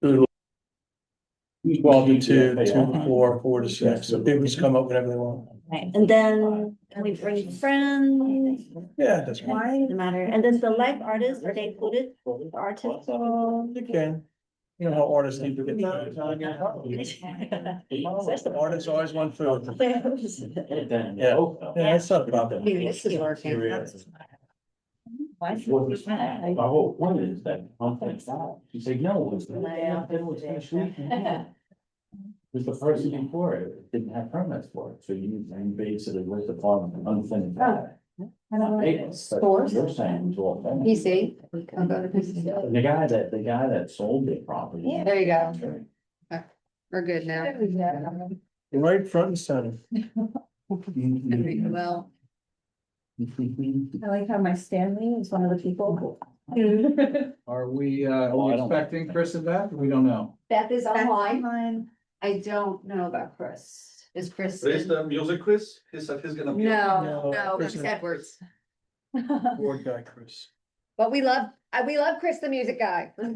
12 to 2, 2 to 4, 4 to 6, so people just come up whenever they want. Right, and then can we bring friends? Yeah, that's right. Why, no matter, and then the live artists, are they included, the artists? You can, you know how artists need to get. Artists always want food. Yeah, yeah, that's not a problem. This is working. Why? The whole point is that, you say, no, it's was the person before it didn't have permits for it, so you basically was the farm unfinished. Stores? You're saying to all. PC. I'll go to PC. The guy that sold the property. Yeah. There you go. Okay, we're good now. Right front and center. Well, I like how my Stanley is one of the people. Are we, I don't- expecting Chris and Beth? We don't know. Beth is online. I don't know about Chris. Is Chris? Is the music quiz? He's gonna be. No, Chris Chris is- Edwards. Board guy, Chris. But we love Chris, the music guy. He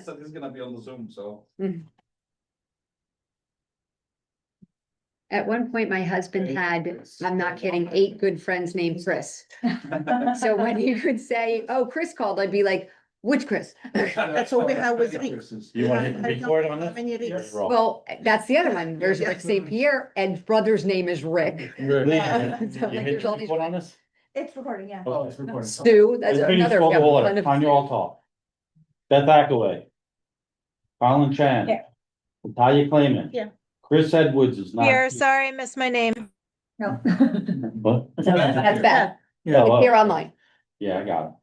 said he's gonna be on the Zoom, so. At one point, my husband had, I'm not kidding, 8 good friends named Chris. So when he would say, oh, Chris called, I'd be like, which Chris? That's what we have with Rick. You want to hit record on this? Many Ricks. Roll. Well, that's the other one. There's Rick St. Pierre, Ed's brother's name is Rick. Lee, So, you like, hit there's all these- record on this? It's recording, yeah. Oh, it's recording. Stu, that's Let's finish another. call to yeah, order. one of- On you all talk. Beth Hackaway. Colin Chan. Yeah. Natalia Clayman. Yeah. Chris Edwards is not. Here, sorry, I missed my name. No. What? That's Beth. Yeah, well- Here online. Yeah, I got it.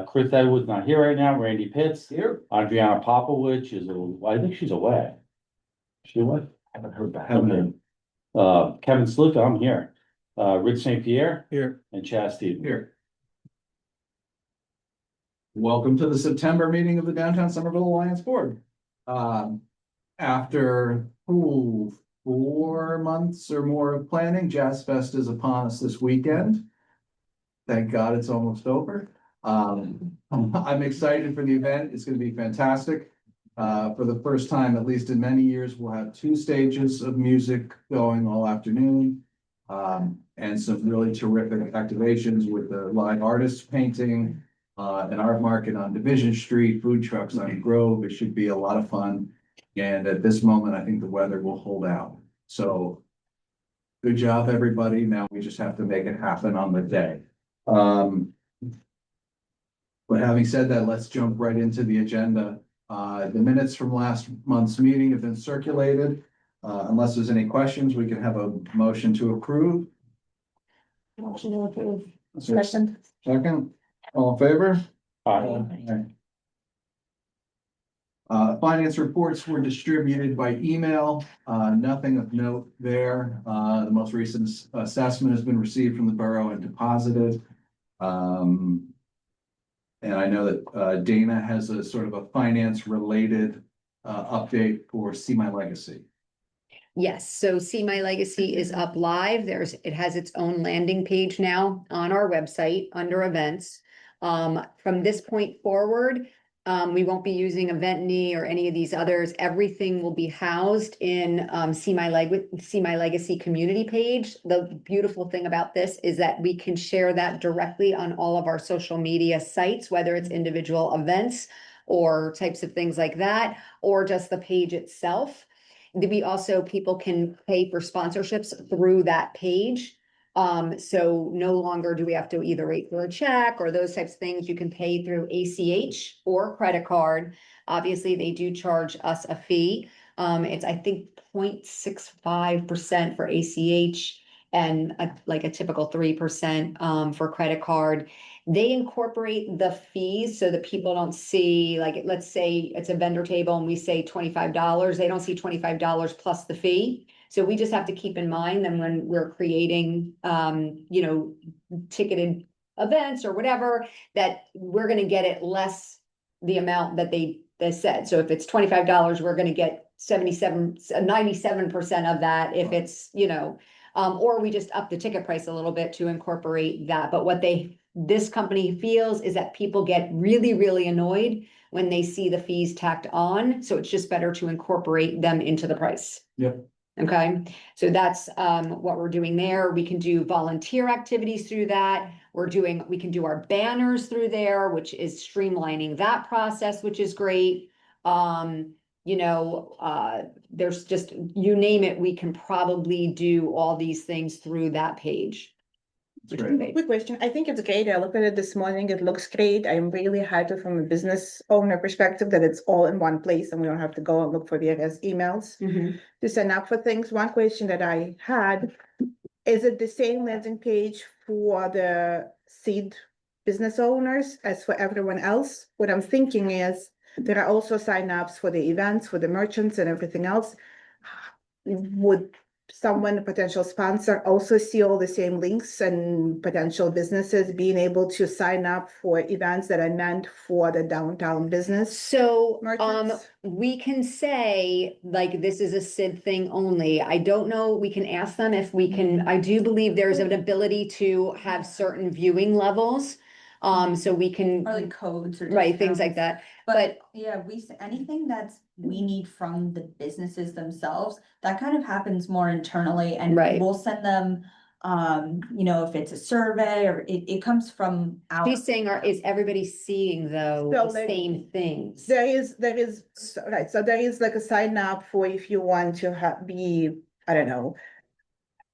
Chris Edwards not here right now. Randy Pitts. Here. Adriana Popovich is, I think she's away. She away? Haven't heard back. Okay. Kevin Sluka, I'm here. Rick St. Pierre here. and Chaz Stevens. Here. Welcome to the September meeting of the Downtown Somerville Alliance Board. After 4 months or more of planning, Jazz Fest is upon us this weekend. Thank God it's almost over. I'm excited for the event. It's gonna be fantastic. For the first time, at least in many years, we'll have 2 stages of music going all afternoon. And some really terrific activations with the live artists painting, an art market on Division Street, food trucks on Grove. It should be a lot of fun. And at this moment, I think the weather will hold out. So good job, everybody. Now we just have to make it happen on the day. But having said that, let's jump right into the agenda. The minutes from last month's meeting have been circulated. Unless there's any questions, we can have a motion to approve. Motion to approve. Second, all in favor? Aye. Finance reports were distributed by email, nothing of note there. The most recent assessment has been received from the borough and deposited. And I know that Dana has a sort of a finance related update for See My Legacy. Yes, so See My Legacy is up live. It has its own landing page now on our website under events. From this point forward, we won't be using EventNe or any of these others. Everything will be housed in See My Legacy community page. The beautiful thing about this is that we can share that directly on all of our social media sites, whether it's individual events or types of things like that, or just the page itself. People can pay for sponsorships through that page. So no longer do we have to either wait for a check or those types of things. You can pay through ACH or credit card. Obviously, they do charge us a fee. It's, I think, 0.65% for ACH and like a typical 3% for credit card. They incorporate the fees so that people don't see, like, let's say it's a vendor table and we say $25, they don't see $25 plus the fee. So we just have to keep in mind that when we're creating, ticketed events or whatever, that we're gonna get it less the amount that they said. So if it's $25, we're gonna get 97% of that if it's, or we just up the ticket price a little bit to incorporate that. But what this company feels is that people get really, really annoyed when they see the fees tacked on, so it's just better to incorporate them into the price. Yep. Okay, so that's what we're doing there. We can do volunteer activities through that. We can do our banners through there, which is streamlining that process, which is great. There's just, you name it, we can probably do all these things through that page. It's great. Quick question. I think it's great. I looked at it this morning. It looks great. I'm really happy from a business owner perspective that it's all in one place and we don't have to go and look for various emails to sign up for things. One question that I had, is it the same landing page for the seed business owners as for everyone else? What I'm thinking is there are also signups for the events, for the merchants and everything else. Would someone, a potential sponsor, also see all the same links and potential businesses being able to sign up for events that are meant for the downtown business? So, Merchants? we can say, like, this is a SID thing only. I don't know, we can ask them if we can, I do believe there's an ability to have certain viewing levels. So we can, Or like codes or. right, things like discounts. that. But yeah, anything that's, we need from the businesses themselves, that kind of happens more internally and Right. we'll send them. If it's a survey or it comes from our. She's saying, is everybody seeing though So the they- same things? There is, right, so there is like a sign up for if you want to be, I don't know,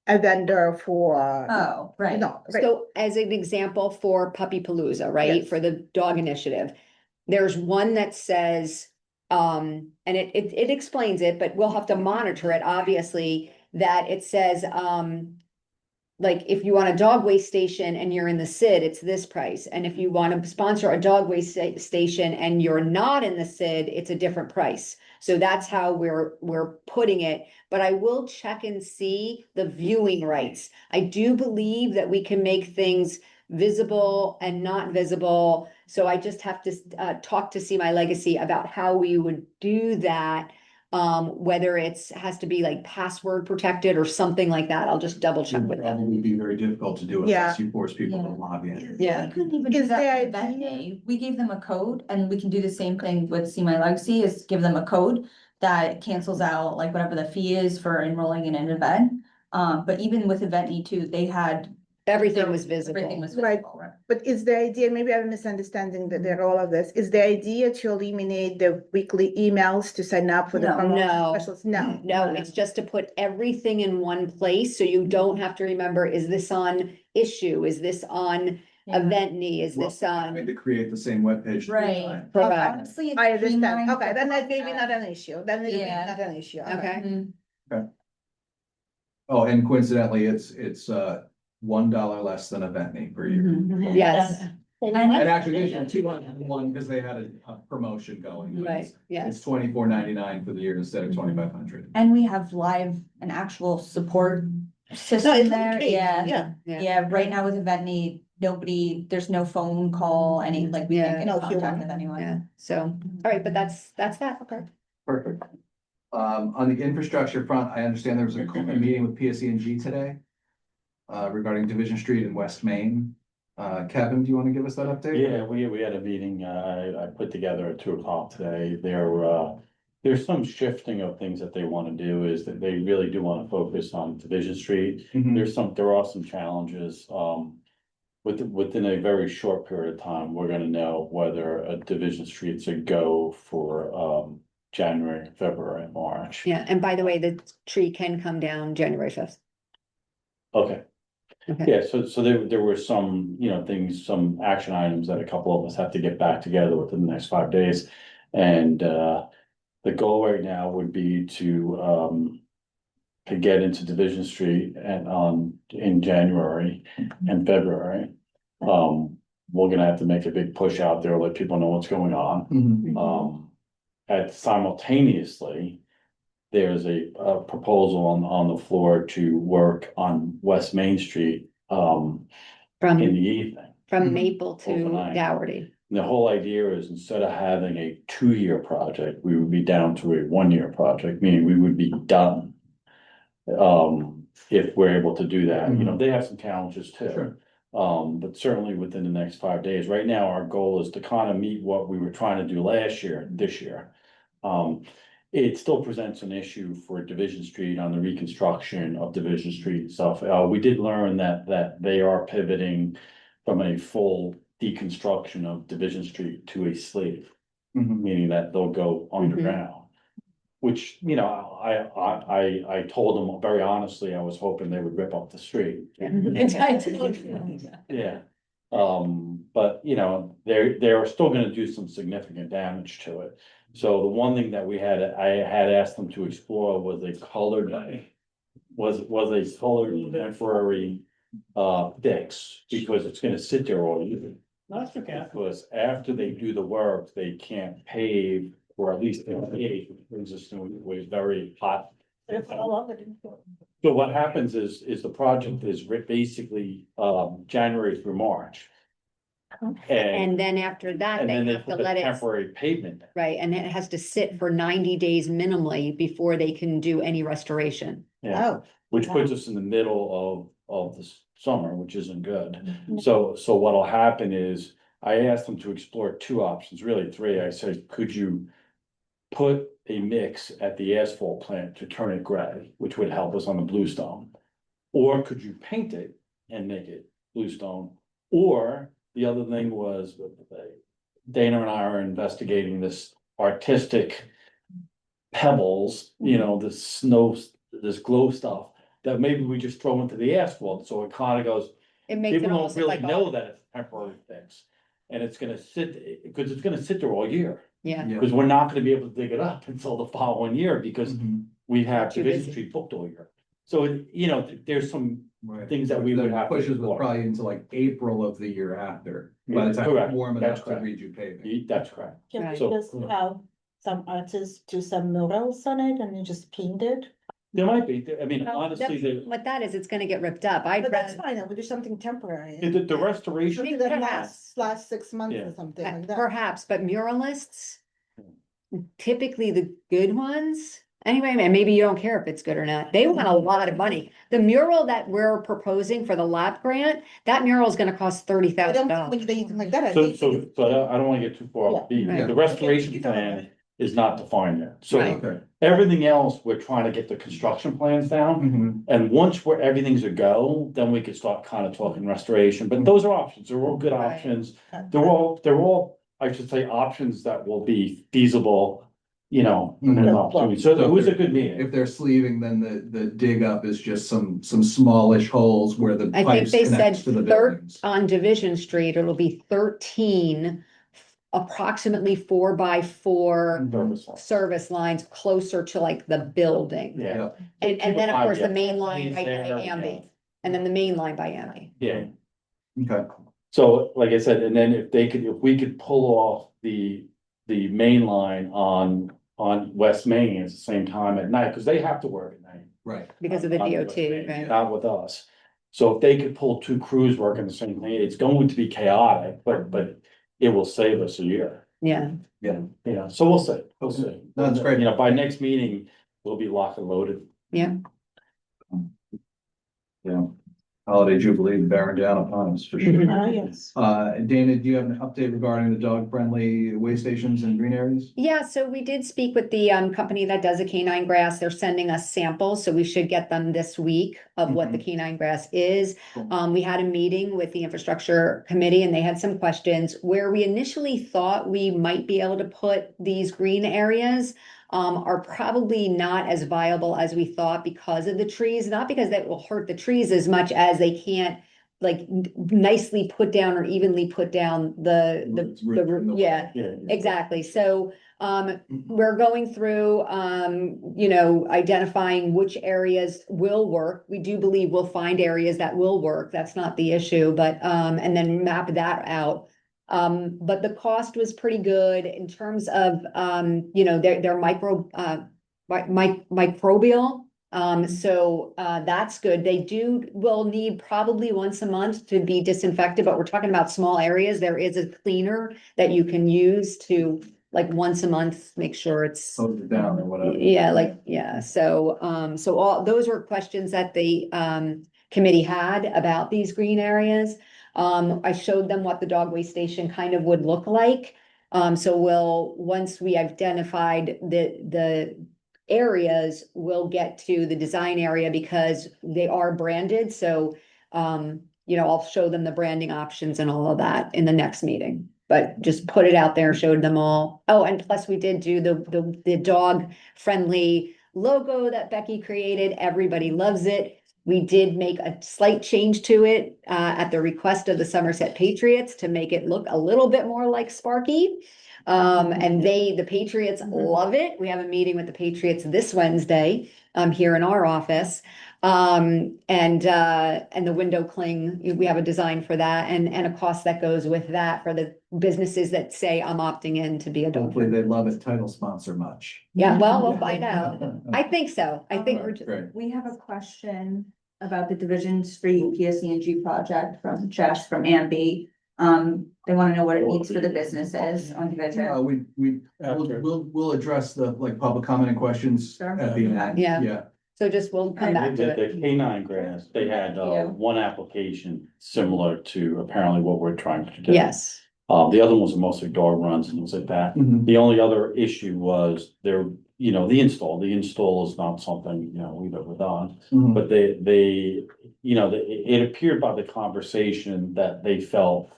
a vendor for, Oh, right. no, right, So as an example for Puppy Palooza, right, Yes. for the dog initiative, there's one that says, and it explains it, but we'll have to monitor it, obviously, that it says, like if you want a dog waste station and you're in the SID, it's this price. And if you want to sponsor a dog waste station and you're not in the SID, it's a different price. So that's how we're putting it. But I will check and see the viewing rights. I do believe that we can make things visible and not visible. So I just have to talk to See My Legacy about how we would do that. Whether has to be like password protected or something like that. I'll just double check with them. Probably be very difficult to do Yeah. unless you force people to Yeah. log in. Yeah. We couldn't even do Is that there for event idea- day. We gave them a code and we can do the same thing with See My Legacy, is give them a code that cancels out like whatever the fee is for enrolling in an event. But even with Eventney too, they had. Everything was visible. Everything was Right. visible, right? but is the idea, maybe I'm misunderstanding the role of this, is the idea to eliminate the weekly emails to sign up for the No. promotion No. specials? No. No, it's just to put everything in one place, so you don't have to remember, is this on Issue? Is this on Yeah. Eventney? Is this Having on? to create the same webpage. three Right. times. Correct. Honestly, it I understand, streamlines okay, the then that maybe process. not an issue, then maybe Yeah. not an issue. Okay. Mhm. Oh, and coincidentally, it's $1 less than Eventney per year. Mhm. Yes, And actually, they should 201 because they had a promotion going. but right, It's yes. $24.99 for the year instead of Mhm. 2,500. And we have an actual support No, system it's there, okay, yeah. yeah. Yeah, right now with Eventney, there's no phone call, we Yeah. can't get in No contact human. with anyone. Yeah, so, all right, but that's that. Okay. Perfect. On the infrastructure front, I understand there was a meeting with PSE&G today regarding Division Street in West Main. Kevin, do you want to give us that update? Yeah, we had a meeting, I put together at 2 o'clock today. There's some shifting of things that they want to do, is that they really do want to focus on Division Street. Mhm. There are some challenges, within a very short period of time, we're gonna know whether a Division Street's a go for, January, February, and March. Yeah, and by the way, the tree can come down January 5th. Okay. Okay. Yeah, so there were some, things, some action items that a couple of us have to get back together within the next 5 days. And the goal right now would be to get into Division Street in January and February. We're gonna have to make a big push out there, let people know what's going on. Mhm. Simultaneously, there's a proposal on the floor to work on West Main Street in From the evening. Mhm. Maple to Overnight. Dougherty. And the whole idea is, instead of having a 2-year project, we would be down to a 1-year project, meaning we would be done. If we're able to do that, they have some challenges too. Sure. But certainly within the next 5 days. Right now, our goal is to kind of meet what we were trying to do last year, this year. It still presents an issue for Division Street on the reconstruction of Division Street itself. We did learn that they are pivoting from a full deconstruction of Division Street to a sleeve, Mhm. meaning that they'll go underground. Which, you know, I told them very honestly, I was hoping they would rip up the street. Yeah, but you know, they're still gonna do some significant damage to it. So the one thing that I had asked them to explore was a colored, was a colored temporary fix, because it's gonna sit there all year. That's okay. Because after they do the work, they can't pave, or at least they pave, which brings us to a very hot. So what happens is the project is basically, January through March. And then after that, And they then they have to put the let it, temporary pavement. right, and it has to sit for 90 days minimally before they can do any restoration. Yeah, Oh, which puts us in the middle of the summer, which isn't good. So what'll happen is, I asked them to explore two options, really three. I said, could you put a mix at the asphalt plant to turn it gray, which would help us on the bluestone? Or could you paint it and make it bluestone? Or the other thing was, Dana and I are investigating this artistic pebbles, you know, this snow, this glow stuff, that maybe we just throw into the asphalt, so it kind of goes, It makes it people almost don't look really like, know that it's a temporary fix. And it's gonna sit, because it's gonna sit there all year, yeah, Yeah. because we're not gonna be able to dig it up until the following year, because Mhm. we have Too Division busy. Street booked all year. So, you know, there's some Right. things that we would The have to pushes explore. was probably into like April of the year after, by the time Correct. it's warm That's enough to correct. redo paving. That's correct. Can we Right. So- just have some artists do some murals on it and you just paint it? There might be, I mean, Well, honestly, that's- what that is, it's gonna get ripped up. I'd but that's rather, fine, we'll do something temporary. the restoration, Something that Perhaps. lasts 6 months Yeah. or something like that. perhaps, but muralists, typically the good ones, anyway, and maybe you don't care if it's good or not, they want a lot of money. The mural that we're proposing for the lap grant, that mural is gonna cost I $30,000. don't think we need anything like that. I so, think so, so I don't wanna get too far off beat, Right. the restoration plan is not defined yet. So Right. Okay. everything else, we're trying to get the construction plans down. Mhm. And once everything's a go, then we could start kind of talking restoration, but those are options, they're all good Right. options. They're all, I should say, options that will be feasible, you know, in an Mhm. opportunity. So it was a good meeting. If they're sleeving, then the dig up is just some smallish holes where the I think pipes they said connect to the buildings. on Division Street, it'll be 13, approximately 4x4 Service line. service lines closer to like the building. Yeah, And then, of course, the main line by There, Amby, and then the main line by Amby. yeah. Okay. So like I said, and then if we could pull off the main line on West Main at the same time at night, because they have to work at night. Right. Because of the on West DOT, Main, right? Not with us. So if they could pull two crews working the same thing, it's going to be chaotic, but it will save us a year. Yeah, Yeah, so we'll see, we'll see. No, that's great. You know, by next meeting, we'll be locked and loaded. yeah. Yeah. Holiday Jubilee bearing down upon us for sure. Ah, yes. Dana, do you have an update regarding the dog-friendly way stations and green areas? Yeah, so we did speak with the company that does the canine grass. They're sending us samples, so we should get them this week of what the canine grass is. Cool. We had a meeting with the infrastructure committee and they had some questions where we initially thought we might be able to put these green areas. Are probably not as viable as we thought because of the trees, not because that will hurt the trees as much as they can't like nicely put down or evenly put down yeah. Yeah. Exactly, so we're going through identifying which areas will work. We do believe we'll find areas that will work, that's not the issue, but and then map that out. But the cost was pretty good in terms of their microbial. So that's good. Will need probably once a month to be disinfected, but we're talking about small areas. There is a cleaner that you can use to like once a month, make sure it's. Close it down or whatever. Yeah. So all those were questions that the committee had about these green areas. I showed them what the dog waste station kind of would look like. So once we identified the areas, we'll get to the design area because they are branded, so, I'll show them the branding options and all of that in the next meeting. But just put it out there, showed them all. Oh, and plus we did do the dog friendly logo that Becky created. Everybody loves it. We did make a slight change to it at the request of the Somerset Patriots to make it look a little bit more like Sparky. And the Patriots love it. We have a meeting with the Patriots this Wednesday here in our office. And the window cling, we have a design for that and a cost that goes with that for the businesses that say I'm opting in to be a dog. Hopefully they love it title sponsor much. Yeah, well, we'll find out. I think so. I think we're. Great. We have a question about the Division Street PSE&G project from Jess from Amby. They wanna know what it means for the businesses on Division. We'll address the public comment and questions Sure. at the end. Yeah. So we'll come back to The it. K-9 grants, they had Yeah. one application similar to apparently what we're trying to do. Yes. The other ones are mostly dog runs and things like that. Mhm. The only other issue was the install. The install is not something, we've ever done. Mhm. But it appeared by the conversation that they felt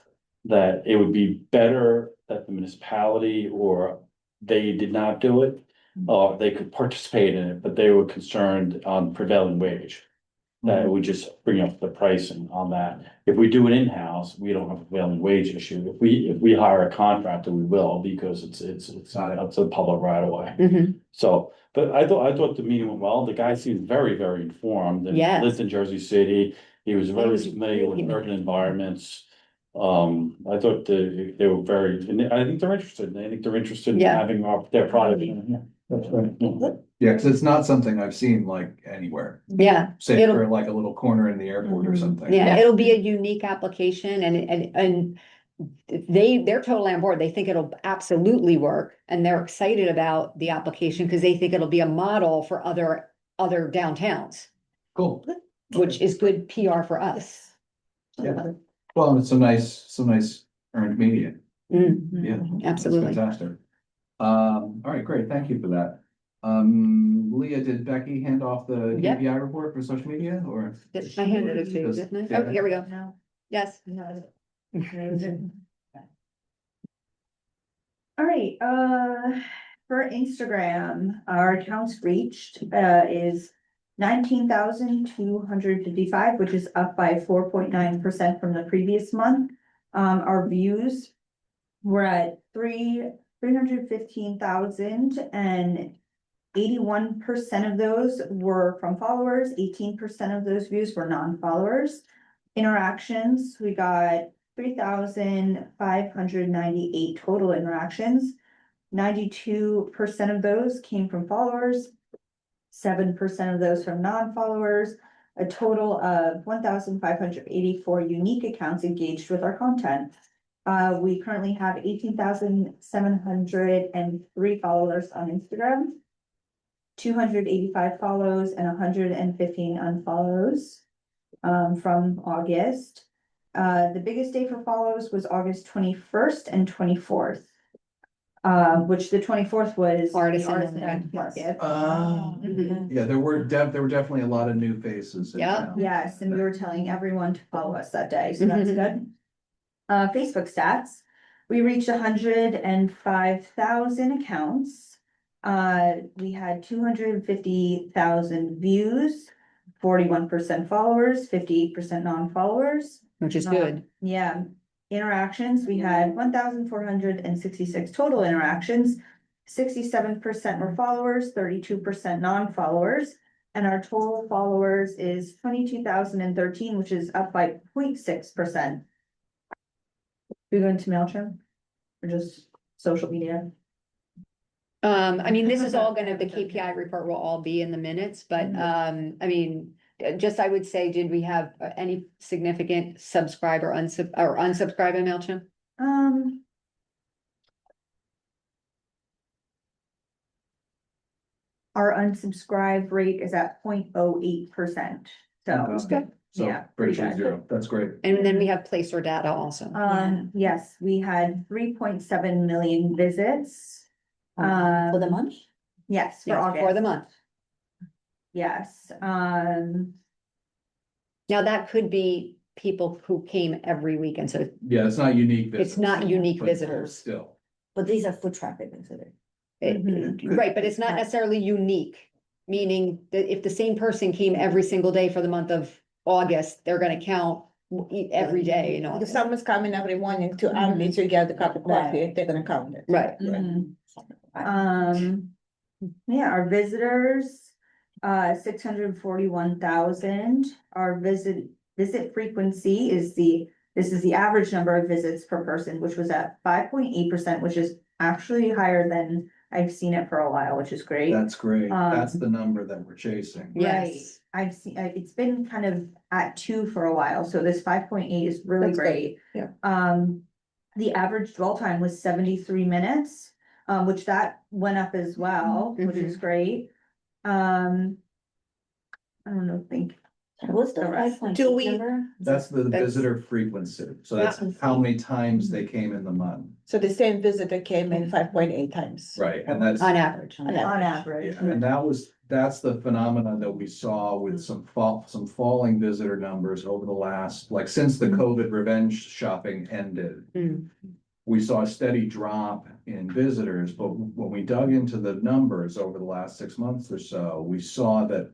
that it would be better that the municipality or they did not do it. They could participate in it, but they were concerned on prevailing wage. That it would just bring up the pricing on that. If we do it in-house, we don't have a prevailing wage issue. If we hire a contractor, we will, because it's a public right of way. Mhm. So, but I thought the meeting went well. The guy seemed very, very informed and Yes. lived in Jersey City. He was very was familiar with really- urban environments. I thought they were very, and I think they're interested. I think they're interested in Yeah. having their product. That's right. Yeah, because it's not something I've seen anywhere, Yeah. say It'll- for a little corner in the airport or Mhm. something. Yeah, it'll be a unique application and they're totally on board. They think it'll absolutely work and they're excited about the application because they think it'll be a model for other downtowns, Cool. which is good PR for us. Yeah. Well, it's some nice earned media. Mm, Yeah. That's absolutely. fantastic. All right, great. Thank you for that. Leah, did Becky hand off the Yep. KPI report for social media or? I handed it to you, didn't I? Oh, here we go. Yes. All right, for Instagram, our accounts reached, is 19,255, which is up by 4.9% from the previous month. Our views were at 315,000 and 81% of those were from followers, 18% of those views were non-followers. Interactions, we got 3,598 total interactions. 92% of those came from followers, 7% of those from non-followers, a total of 1,584 unique accounts engaged with our content. We currently have 18,703 followers on Instagram, 285 follows and 115 unfollows from August. The biggest day for follows was August 21st and 24th. Which the 24th was. Artisan the Market. Market. Mhm. Yeah, there were definitely a lot of new faces. in Yeah. town. Yes, and we were telling everyone to follow us that day, so that's Mhm. good. Facebook stats, we reached 105,000 accounts. We had 250,000 views, 41% followers, 58% non-followers. Which is good. Yeah, interactions, we had 1,466 total interactions. 67% were followers, 32% non-followers. And our total followers is 22,013, which is up by 0.6%. We go into MailChimp or just social media? I mean, this is all gonna, the KPI report will all be in the minutes, but, I mean, just I would say, did we have any significant subscribe or unsubscribe in MailChimp? Our unsubscribe rate is at 0.08%. So Okay. So Yeah, virtually pretty zero. That's great. And then we have placer data also. Yes, we had 3.7 million visits. For the month? Yes, for Yeah, August. for the month. Yes, Now, that could be people who came every weekend, so Yeah, it's not unique visitors. it's not unique but visitors. Still, But these are foot traffic visitors. Right, but it's not necessarily unique, meaning that if the same person came every single day for the month of August, they're gonna count every day, you know. If someone's coming every morning to Aldi to get the cup of coffee, they're gonna count it. Right, mhm. Yeah, our visitors, 641,000. Our visit frequency this is the average number of visits per person, which was at 5.8%, which is actually higher than I've seen it for a while, which is great. that's great. That's Um, the number that we're chasing. yes. Right. I've seen, it's been kind of at 2 for a while, so this 5.8 is really That's great. great, The average dwell time was 73 minutes, which that went up as well, which is great. I don't know, What's the The rest. 5.6 Do we- number? That's the That's- visitor frequency. So that's how many times they came in the month. So the same visitor came in 5.8 times. Right, and that's. On average. On on average. average. Yeah, and that's the phenomenon that we saw with some falling visitor numbers over the last, like, since the COVID revenge shopping ended. Mm. We saw a steady drop in visitors, but when we dug into the numbers over the last 6 months or so, we saw that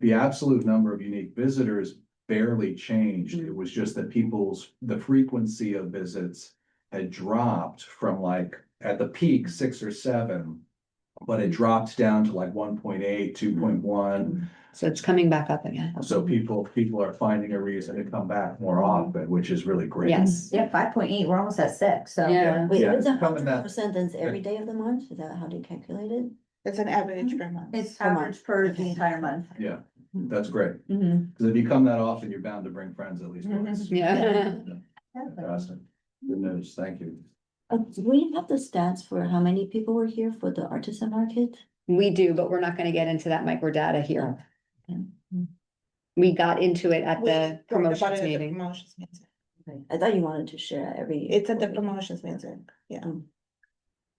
the absolute number of unique visitors barely changed. It was just that the frequency of visits had dropped from, like, at the peak, 6 or 7. But it dropped down to like 1.8, 2.1. So it's coming back up again. So people are finding a reason to come back more often, which is really great. Yes. Yeah, 5.8, we're almost at 6, so. Yeah. Wait, Yeah, if it's coming that- 100%, then it's every day of the month? Is that how they calculate it? It's an average per month. It's Per month. average per the Okay. entire month. Yeah, that's great. Mhm. Because if you come that often, you're bound to bring friends at least once. Yeah. Fantastic. Good news. Thank you. Do we have the stats for how many people were here for the artisan market? We do, but we're not gonna get into that micro data here. Okay. We got into it at We the talked about promotions it at the meeting. promotions meeting. Okay. I thought you wanted to share every. It's at the promotions meeting, yeah.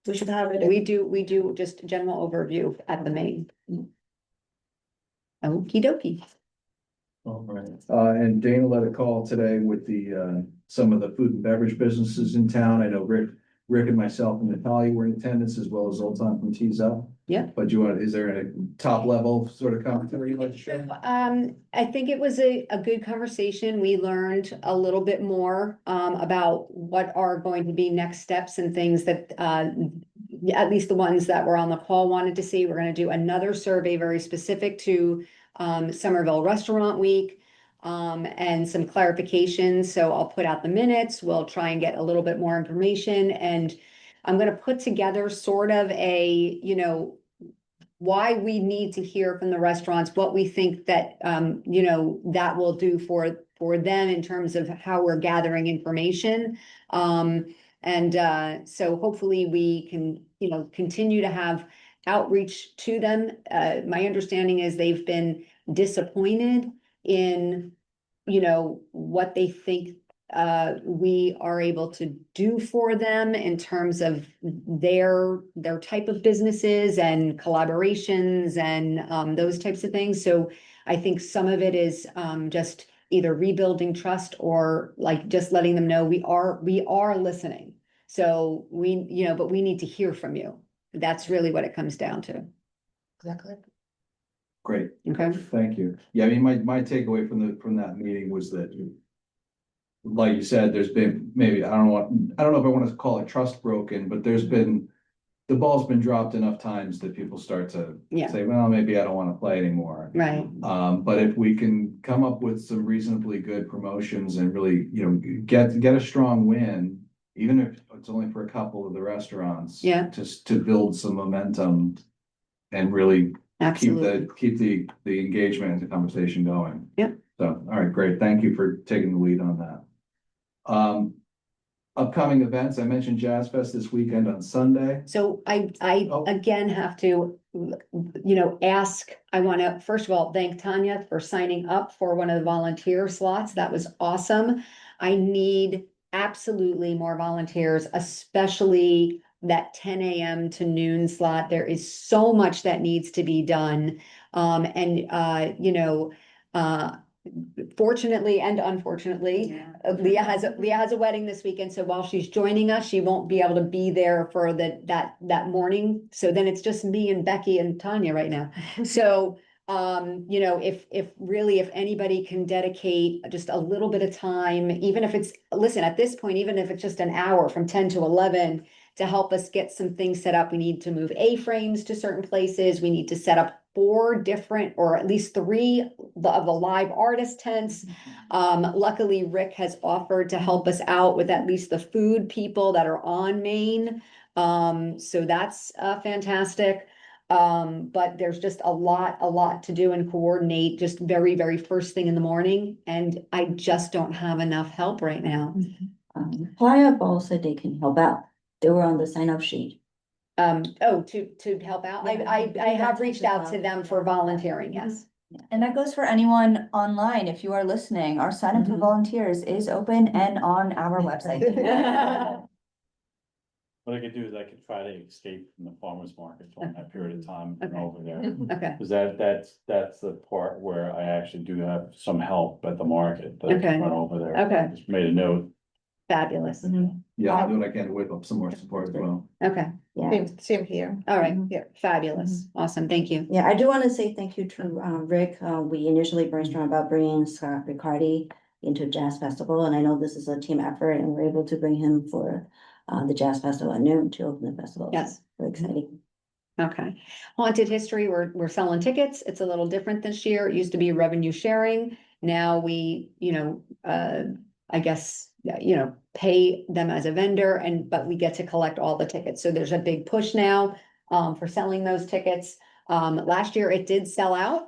We should have it. We do just general overview at the main. Okey dokey. All right. And Dana led a call today with some of the food and beverage businesses in town. I know Rick and myself and Natalia were in attendance, as well as Zoltan from Tees Up. Yeah. But is there a top level sort of commentary you'd like to share? I think it was a good conversation. We learned a little bit more about what are going to be next steps and things that at least the ones that were on the call wanted to see. We're gonna do another survey very specific to Somerville Restaurant Week and some clarifications. So I'll put out the minutes. We'll try and get a little bit more information, and I'm gonna put together sort of a, why we need to hear from the restaurants, what we think that, that will do for them in terms of how we're gathering information. So hopefully we can, continue to have outreach to them. My understanding is they've been disappointed in, what they think we are able to do for them in terms of their type of businesses and collaborations and those types of things. So I think some of it is just either rebuilding trust or like just letting them know we are listening. So but we need to hear from you. That's really what it comes down to. Exactly. Great. Okay. Thank you. Yeah, I mean, my takeaway from that meeting was that, like you said, there's been maybe, I don't know if I want to call it trust broken, but the ball's been dropped enough times that people start to Yeah. say, well, maybe I don't want to play anymore. Right. But if we can come up with some reasonably good promotions and really, get a strong win, even if it's only for a couple of the restaurants. Yeah. Just to build some momentum and really Absolutely. keep the engagement and the conversation going. Yeah. So, all right, great. Thank you for taking the lead on that. Upcoming events, I mentioned Jazz Fest this weekend on Sunday. So I Oh. again have to, ask, I want to, first of all, thank Tanya for signing up for one of the volunteer slots. That was awesome. I need absolutely more volunteers, especially that 10 a.m. to noon slot. There is so much that needs to be done. Fortunately and unfortunately, Leah has a wedding this weekend, so while she's joining us, she won't be able to be there for that morning. So then it's just me and Becky and Tanya right now. So, if anybody can dedicate just a little bit of time, even if it's, listen, at this point, even if it's just an hour from 10 to 11 to help us get some things set up, we need to move A-frames to certain places. We need to set up 4 different, or at least 3 of the live artist tents. Luckily, Rick has offered to help us out with at least the food people that are on Main. So that's fantastic. But there's just a lot to do and coordinate just very, very first thing in the morning. And I just don't have enough help right now. Playa Ball said they can help out. They were on the sign-up sheet. To help out. I have reached out to them for volunteering, yes. And that goes for anyone online. If you are listening, our sign up for volunteers is open and on our website. What I could do is I could try to escape from the farmer's market during that period of time and Okay. over there. Okay, Cause that's the part where I actually do have some help at the market that I Okay. can run over there. Okay. Just made a note. fabulous. Yeah, I'll do what I can to whip up some more support as well. Okay, Yeah. Same here. all right, Yeah. fabulous, awesome, thank you. Yeah, I do want to say thank you to Rick. We initially brainstormed about bringing Scott Riccardi into Jazz Festival, and I know this is a team effort, and we're able to bring him for the Jazz Festival at noon to open the festival. Yes. Very exciting. Okay, Haunted History, we're selling tickets. It's a little different this year. It used to be revenue sharing. Now we, I guess, pay them as a vendor but we get to collect all the tickets. So there's a big push now for selling those tickets. Last year it did sell out.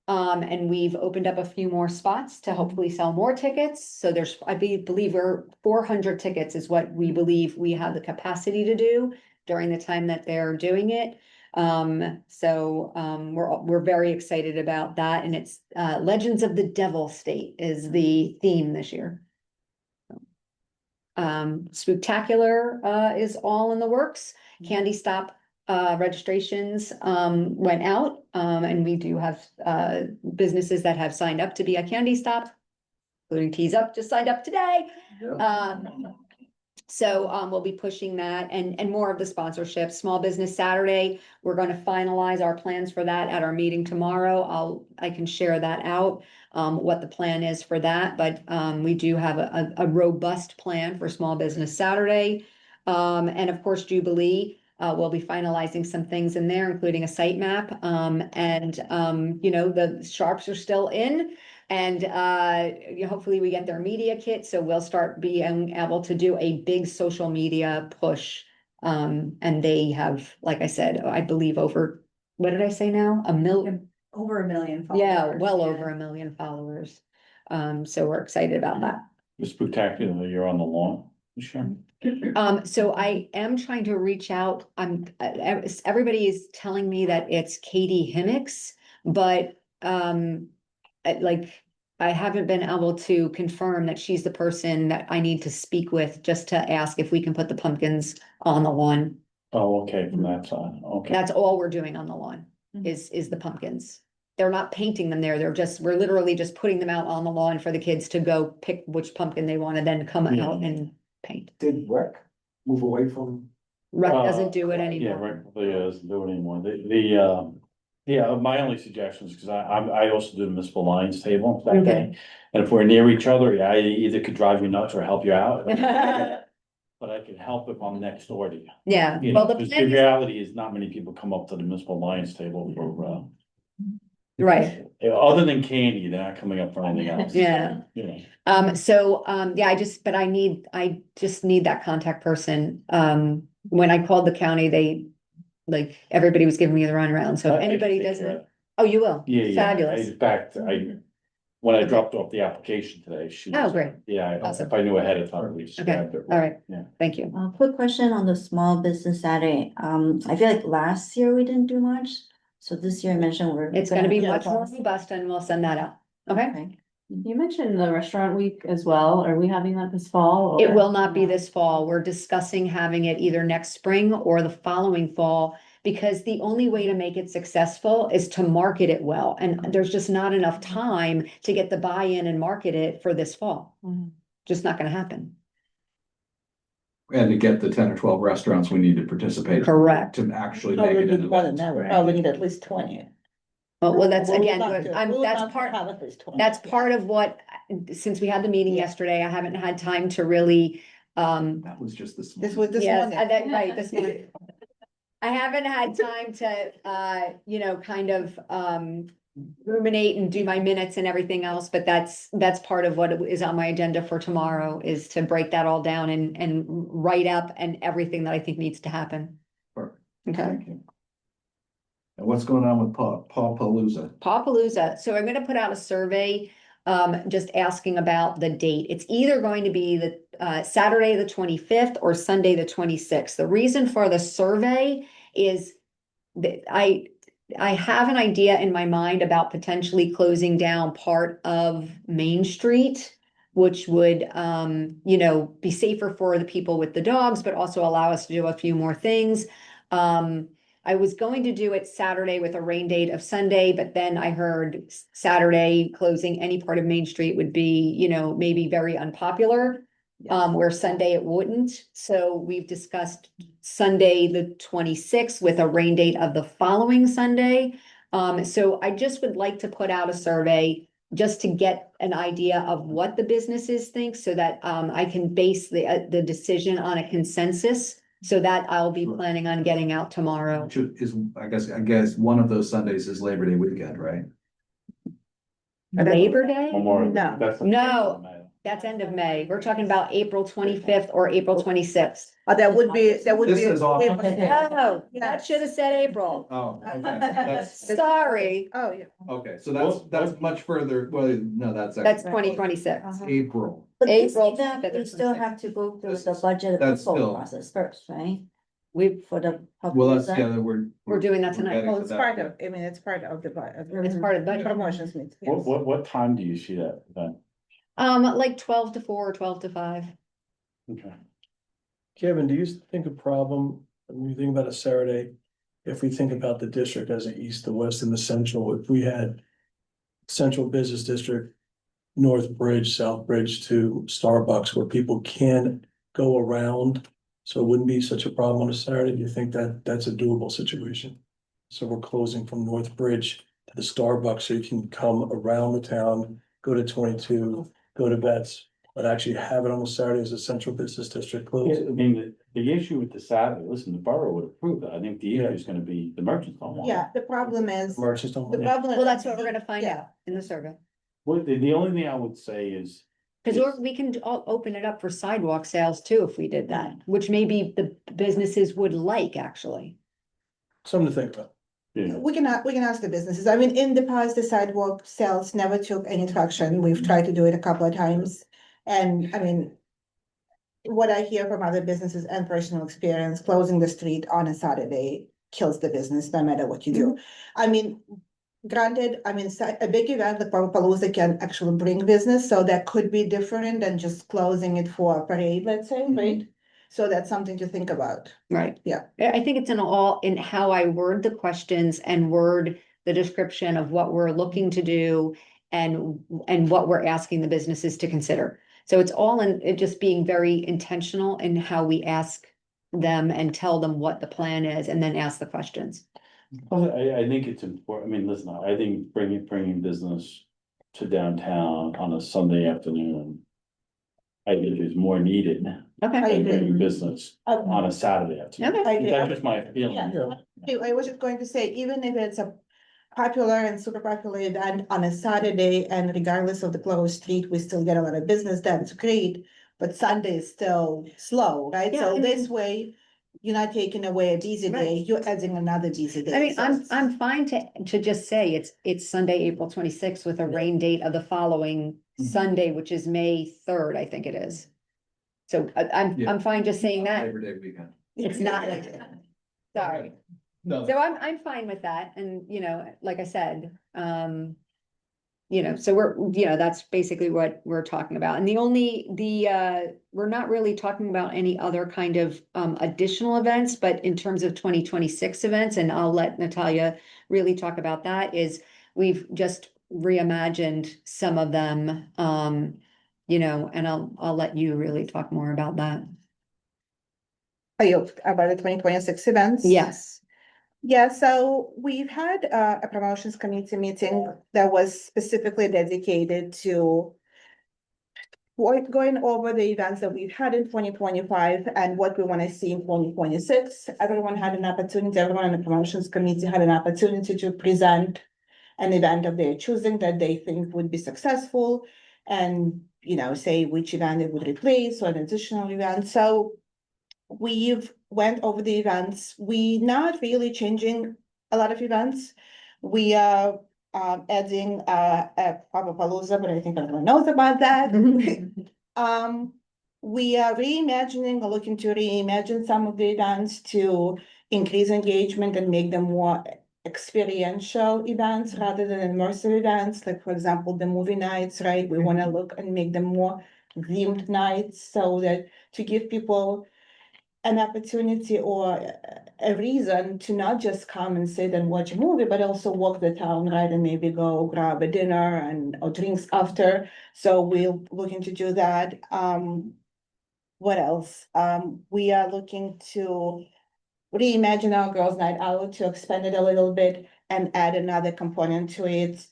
And we've opened up a few more spots to hopefully sell more tickets. So I believe we're 400 tickets is what we believe we have the capacity to do during the time that they're doing it. We're very excited about that. And it's Legends of the Devil State is the theme this year. Spooktacular is all in the works. Candy Stop registrations went out, and we do have businesses that have signed up to be a Candy Stop, including Tease Up just signed up today. So we'll be pushing that and more of the sponsorship. Small Business Saturday, we're going to finalize our plans for that at our meeting tomorrow. I can share that out, what the plan is for that, but we do have a robust plan for Small Business Saturday. And of course, Jubilee, we'll be finalizing some things in there, including a site map. The sharps are still in. And hopefully we get their media kit, so we'll start being able to do a big social media push. And they have, like I said, I believe over, what did I say now? 1 million? Over 1 million followers. Yeah, well over 1 million followers. So we're excited about that. The spectacular, you're on the lawn, sure. So I am trying to reach out. Everybody is telling me that it's Katie Himmicks, but I haven't been able to confirm that she's the person that I need to speak with just to ask if we can put the pumpkins on the lawn. Oh, okay, from that side, okay. That's all we're doing on the lawn is the pumpkins. They're not painting them there. We're literally just putting them out on the lawn for the kids to go pick which pumpkin they want to then come out and paint. Did Rec move away from? Rec doesn't do it Yeah, anymore. right, really doesn't do it anymore. Yeah, my only suggestion is, because I also do the municipal lines table that Okay. day. And if we're near each other, I either could drive you nuts or help you out. But I can help if I'm next door to you. Yeah, You well, know, the 'cause plan the is, reality is not many people come up to the municipal lines table for, right, other than candy, they're not coming up for anything else. yeah. You know, Yeah, I just need that contact person. When I called the county, everybody was giving me the runaround, so if anybody I can does take care it, of oh, you will? Yeah, yeah. Fabulous. In fact, when I dropped off the application today, she. Oh, great. Yeah, Awesome. if I knew ahead of time, we Okay, described it. all right. Yeah. Thank you. Quick question on the small business Saturday. I feel like last year we didn't do much. So this year I mentioned we're. It's gonna be Yeah, much more that's- robust and we'll send that out. Okay? You mentioned the restaurant week as well. Are we having that this fall? It or- will not be this fall. We're discussing having it either next spring or the following fall. Because the only way to make it successful is to market it well. And there's just not enough time to get the buy-in and market it for this fall. Mhm. Just not gonna happen. And to get the 10 or 12 restaurants we need to participate. Correct. To actually Probably make it need an more than event. that, we probably need at least 20. Well, that's We would again, love to- we would love to have at least 20. that's part of what, since we had the meeting Yeah. yesterday, I haven't had time to really, That was just this. This was this yes, morning. right, this morning. I haven't had time to, kind of, ruminate and do my minutes and everything else, but that's part of what is on my agenda for tomorrow, is to break that all down and write up and everything that I think needs to happen. Perfect. Okay. Thank you. And what's going on with Paw Palooza? Pawpalooza. So I'm gonna put out a survey, just asking about the date. It's either going to be the Saturday, the 25th or Sunday, the 26th. The reason for the survey is that I have an idea in my mind about potentially closing down part of Main Street, which would, be safer for the people with the dogs, but also allow us to do a few more things. I was going to do it Saturday with a rain date of Sunday, but then I heard Saturday closing any part of Main Street would be, maybe very unpopular. Where Sunday it wouldn't. So we've discussed Sunday, the 26th with a rain date of the following Sunday. So I just would like to put out a survey just to get an idea of what the businesses think so that I can base the decision on a consensus. So that I'll be Sure. planning on getting out tomorrow. I guess one of those Sundays is Labor Day weekend, right? Labor Day? Memorial. No. That's- No. That's end of May. We're talking about April 25th or April 26th. That would be. This is off. Oh, that should have said April. Oh, okay. That's, Sorry, Oh, yeah. okay, so that's much further, well, no, that's. that's actually 2026. April. But this April event, 5th or we still 26th. have to go through This the is- budget that's approval still- process first, right? We, For the. Well, that's, Palooza. yeah, We're doing that we're tonight. getting Oh, to it's that. part of, it's part of the, it's part of the budget. promotions meeting. yes. What time do you see that event? Like 12 to 4 or 12 to 5. Okay. Kevin, do you think a problem, when you think about a Saturday, if we think about the district as the east, the west and the central, if we had central business district, North Bridge, South Bridge to Starbucks where people can go around, so it wouldn't be such a problem on a Saturday, do you think that that's a doable situation? So we're closing from North Bridge to the Starbucks, so you can come around the town, go to 22, go to Betts, but actually have it on a Saturday as a central business district Yeah, closed. I mean, the issue with the Saturday, listen, the borough would approve that. I think the issue is gonna be the merchants don't want it. Yeah, the problem is, Merchants don't the want it. problem. Well, that's what we're gonna find Yeah. out in the survey. Well, the only thing I would say is. Because we can all open it up for sidewalk sales too, if we did that, which maybe the businesses would like, actually. Something to think about. Yeah, We can ask the businesses. I mean, in the past, the sidewalk sales never took any traction. We've tried to do it a couple of times. And I mean, what I hear from other businesses and personal experience, closing the street on a Saturday kills the business, no matter what you do. I mean, granted, I mean, a big event like Palooza can actually bring business, so that could be different than just closing it for a parade, let's say, right? So that's something to think about. Right. Yeah. I think it's in how I word the questions and word the description of what we're looking to do and what we're asking the businesses to consider. So it's all in it just being very intentional in how we ask them and tell them what the plan is and then ask the questions. I think it's important. I mean, listen, I think bringing business to downtown on a Sunday afternoon. I think is more needed Okay. than bringing business on a Saturday afternoon. Okay. I agree. That's just my feeling. Yeah. I was just going to say, even if it's a popular and super popular event on a Saturday, and regardless of the closed street, we still get a lot of business, that's great. But Sunday is still slow, right? Yeah, So I this way, you're not taking away a busy day, you're adding another busy day. I mean, So I'm, it's- I'm fine to just say it's Sunday, April 26th with a rain date of the following Sunday, which is May 3rd, I think it is. So Yeah. I'm fine just saying that. Labor Day weekend. It's not, sorry. No, So I'm fine with that. And, like I said, so that's basically what we're talking about. And we're not really talking about any other kind of additional events, but in terms of 2026 events, and I'll let Natalia really talk about that, is we've just reimagined some of them, and I'll let you really talk more about that. Are you about the 2026 events? Yes. Yeah, so we've had a promotions committee meeting that was specifically dedicated to going over the events that we've had in 2025 and what we want to see in 2026. Everyone had an opportunity, everyone on the promotions committee had an opportunity to present an event of their choosing that they think would be successful and, say which event it would replace or an additional event. So we've went over the events. We not really changing a lot of events. We are adding a Papapalooza, but I think everyone knows about that. We are reimagining or looking to reimagine some of the events to increase engagement and make them more experiential events rather than immersive events. Like, for example, the movie nights, right? We want to look and make them more themed nights so that to give people an opportunity or a reason to not just come and sit and watch a movie, but also walk the town, right? And maybe go grab a dinner or drinks after. So we're looking to do that. What else? We are looking to reimagine our girls' night out, to expand it a little bit and add another component to it.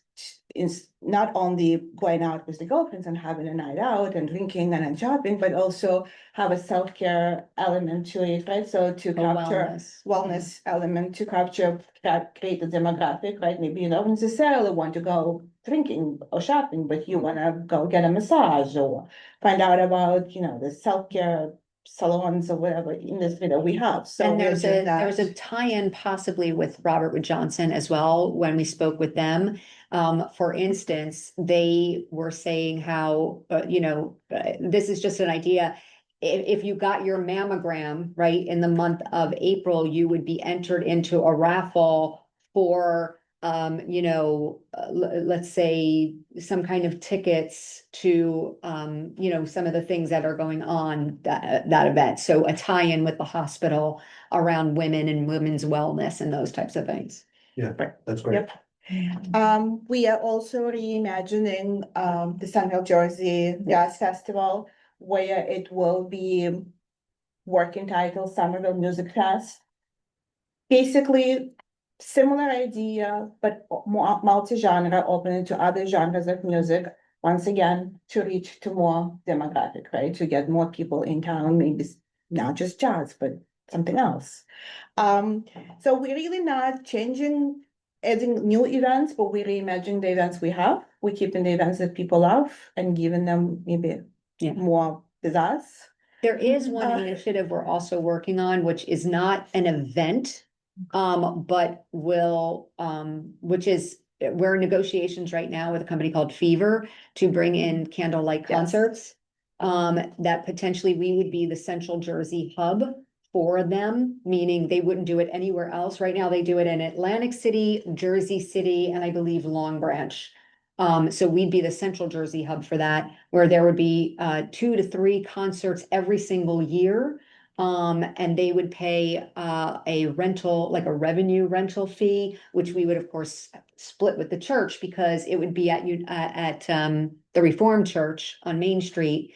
Is not only going out with the girlfriends and having a night out and drinking and shopping, but also have a self-care element to it, right? So to capture wellness element, to capture that, create a demographic, right? Maybe you don't necessarily want to go drinking or shopping, but you want to go get a massage or find out about, the self-care salons or whatever industry that we have. So And we're there's doing that. there's a tie-in possibly with Robert Wood Johnson as well, when we spoke with them. For instance, they were saying how, this is just an idea. If you got your mammogram, right, in the month of April, you would be entered into a raffle for, let's say some kind of tickets to, some of the things that are going on that event. So a tie-in with the hospital around women and women's wellness and those types of things. Yeah, that's great. Yep. We are also reimagining the Central Jersey Jazz Festival, where it will be working title Somerville Music Fest. Basically, similar idea, but more multi-genre, open to other genres of music. Once again, to reach to more demographic, right? To get more people in town, maybe not just jazz, but something else. So we're really not changing, adding new events, but we reimagine the events we have. We're keeping the events that people love and giving them maybe more pizzazz. There is one Uh, initiative we're also working on, which is not an event, but which is, we're in negotiations right now with a company called Fever to bring in candlelight concerts. That potentially we would be the Central Jersey hub for them, meaning they wouldn't do it anywhere else. Right now, they do it in Atlantic City, Jersey City, and I believe Long Branch. So we'd be the Central Jersey hub for that, where there would be 2 to 3 concerts every single year. And they would pay a rental, like a revenue rental fee, which we would of course split with the church, because it would be at the Reformed Church on Main Street,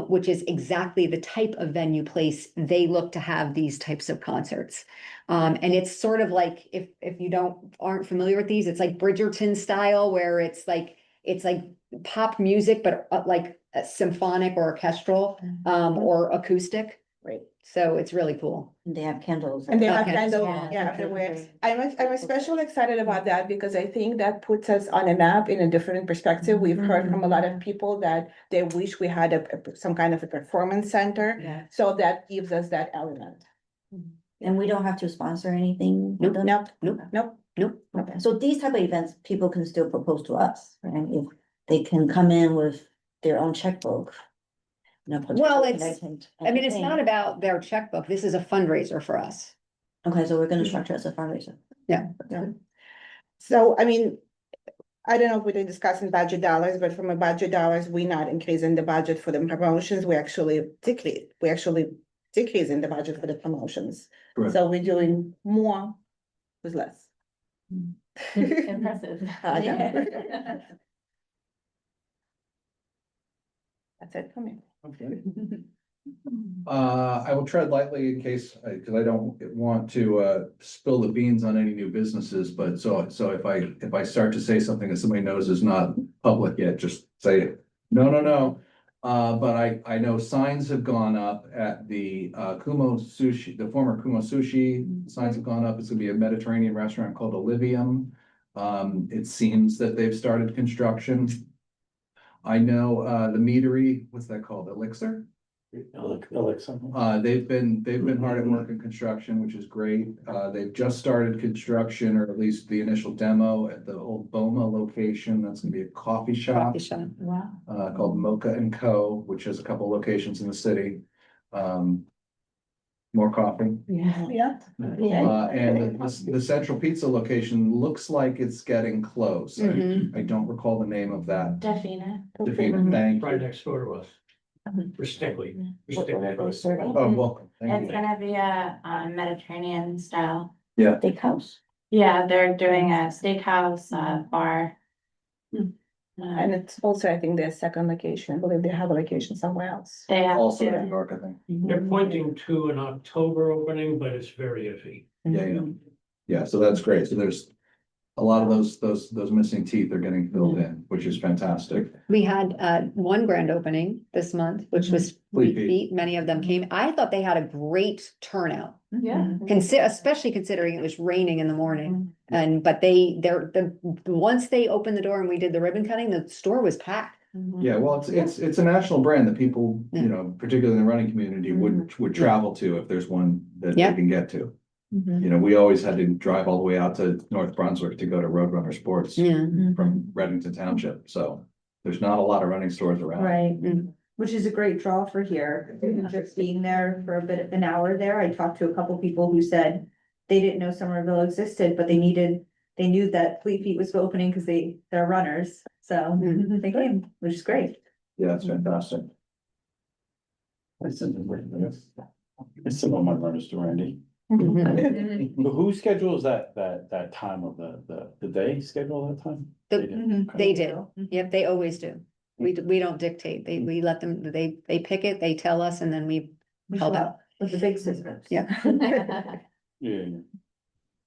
which is exactly the type of venue place they look to have these types of concerts. And it's sort of like, if you aren't familiar with these, it's like Bridgerton style, where it's like pop music, but like a symphonic or orchestral, or acoustic. Right. So it's really cool. They have candles. And they have Okay. candles, Yeah, everywhere. very- I'm especially excited about that because I think that puts us on a map in a different perspective. We've heard from a lot of people that they wish we had some kind of a performance center. Yeah. So that gives us that element. And we don't have to sponsor anything? with them? Nope, Nope. nope. Nope. Okay, so these type of events, people can still propose to us, right? If they can come in with their own checkbook. you know, Well, and it's- can I mean, it's not entertain. about their checkbook. This is a fundraiser for us. Okay, so we're gonna structure it as a fundraiser. Yeah. So, I mean, I don't know if we're discussing budget dollars, but from a budget dollars, we're not increasing the budget for the promotions, we actually decreasing the budget for the promotions. Correct. So we're doing more with less. Impressive. I know. That's it for me. Okay. I will tread lightly in case, because I don't want to spill the beans on any new businesses, but so if I start to say something that somebody knows is not public yet, just say, no. But I know signs have gone up at the Kumo Sushi, the former Kumo Sushi, signs have gone up. It's gonna be a Mediterranean restaurant called Olivium. It seems that they've started construction. I know the meadery, what's that called, Elixir? Alexa. They've been hard at work in construction, which is great. They've just started construction, or at least the initial demo at the old Boma location. That's gonna be a coffee shop Coffee shop. Wow. called Mocha and Co., which has a couple locations in the city. More coffee. Yeah. Yeah. And the Central Pizza location looks like it's getting close. Mhm. I don't recall the name of that. Defina. Defeat, thank Right you. next door to us. For Stickley. What are they serving? Oh, welcome. Thank It's you. gonna be a Mediterranean style. Steakhouse. Yeah, they're doing a steakhouse, bar. And it's also, I think, their second location, I believe they have a location somewhere else. They have Also in New to, York, I think. They're pointing to an October opening, but it's very iffy. Yeah. Yeah, so that's great. So there's a lot of those missing teeth are getting filled in, which is fantastic. We had one grand opening this month, which was Fleet Fleet Feet. Feet. Many of them came. I thought they had a great turnout. yeah. Especially considering it was raining in the morning. But once they opened the door and we did the ribbon cutting, the store was packed. Yeah, well, it's a national brand that people, you know, particularly in the running community would travel to if there's one that they Yeah. can get to. You know, we always had to drive all the way out to North Brunswick to go to Roadrunner Sports Yeah. from Reddington Township, so there's not a lot of running stores around. Right, Mm. which is a great draw for here, just being there for a bit of an hour there, I talked to a couple people who said. They didn't know Somerville existed, but they knew that Fleet Feet was opening because they're runners, so they came, which is great. Yeah, it's fantastic. I sent all my runners to Randy. Mhm. But who schedules that time of the day schedule that time? The- They did. Okay. They did. Yep, they always do. We don't dictate. We let them, they pick it, they tell us, and then we help out. With the big systems. Yeah. Yeah.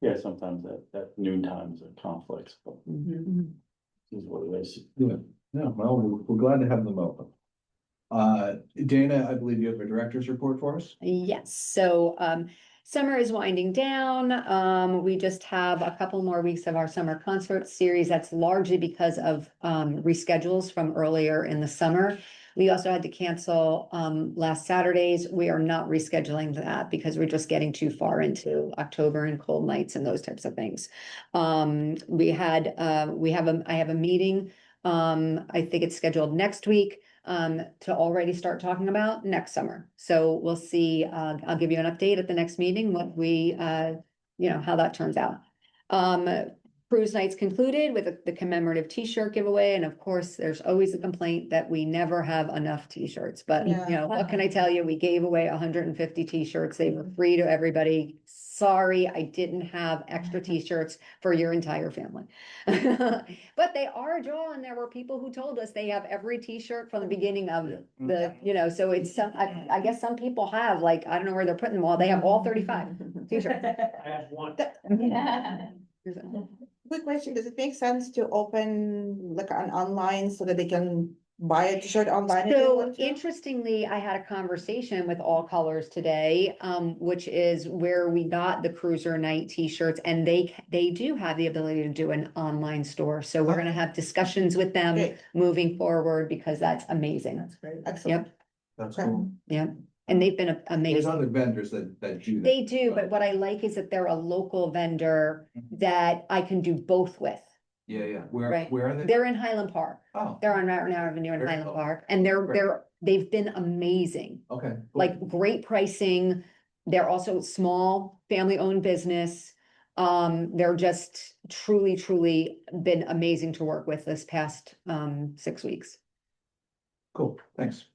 Yeah, sometimes that noon time is a conflict, but is what it is. Yeah, well, we're glad to have them open. Dana, I believe you have a director's report for us? Yes, so summer is winding down. We just have a couple more weeks of our summer concert series. That's largely because of reschedules from earlier in the summer. We also had to cancel last Saturdays. We are not rescheduling that because we're just getting too far into October and cold nights and those types of things. I have a meeting. I think it's scheduled next week to already start talking about next summer. So we'll see, I'll give you an update at the next meeting, what we, how that turns out. Cruise nights concluded with the commemorative T-shirt giveaway, and of course, there's always a complaint that we never have enough T-shirts, but what can I tell you? We gave away 150 T-shirts. They were free to everybody. Sorry, I didn't have extra T-shirts for your entire family. But they are a draw, and there were people who told us they have every T-shirt from the beginning of so it's some, I guess some people have, like, I don't know where they're putting them all. They have all 35 T-shirts. I have one. Quick question, does it make sense to open like an online so that they can buy a t-shirt online? if they So want to? interestingly, I had a conversation with All Colors today, which is where we got the Cruiser Night T-shirts, and they do have the ability to do an online store. So we're gonna have discussions with them Great. moving forward because that's amazing. That's great, excellent. That's cool. Yeah. and they've been There's amazing. other vendors that do that. They do, but what I like is that they're a local vendor that I can do both with. Yeah, Right. where are they? They're in Highland Park. Oh, They're on Mountain Avenue in Very Highland cool. Park, and they've been amazing. okay. cool. Like great pricing. They're also small, family-owned business. They're just truly been amazing to work with this past 6 weeks. Cool, thanks.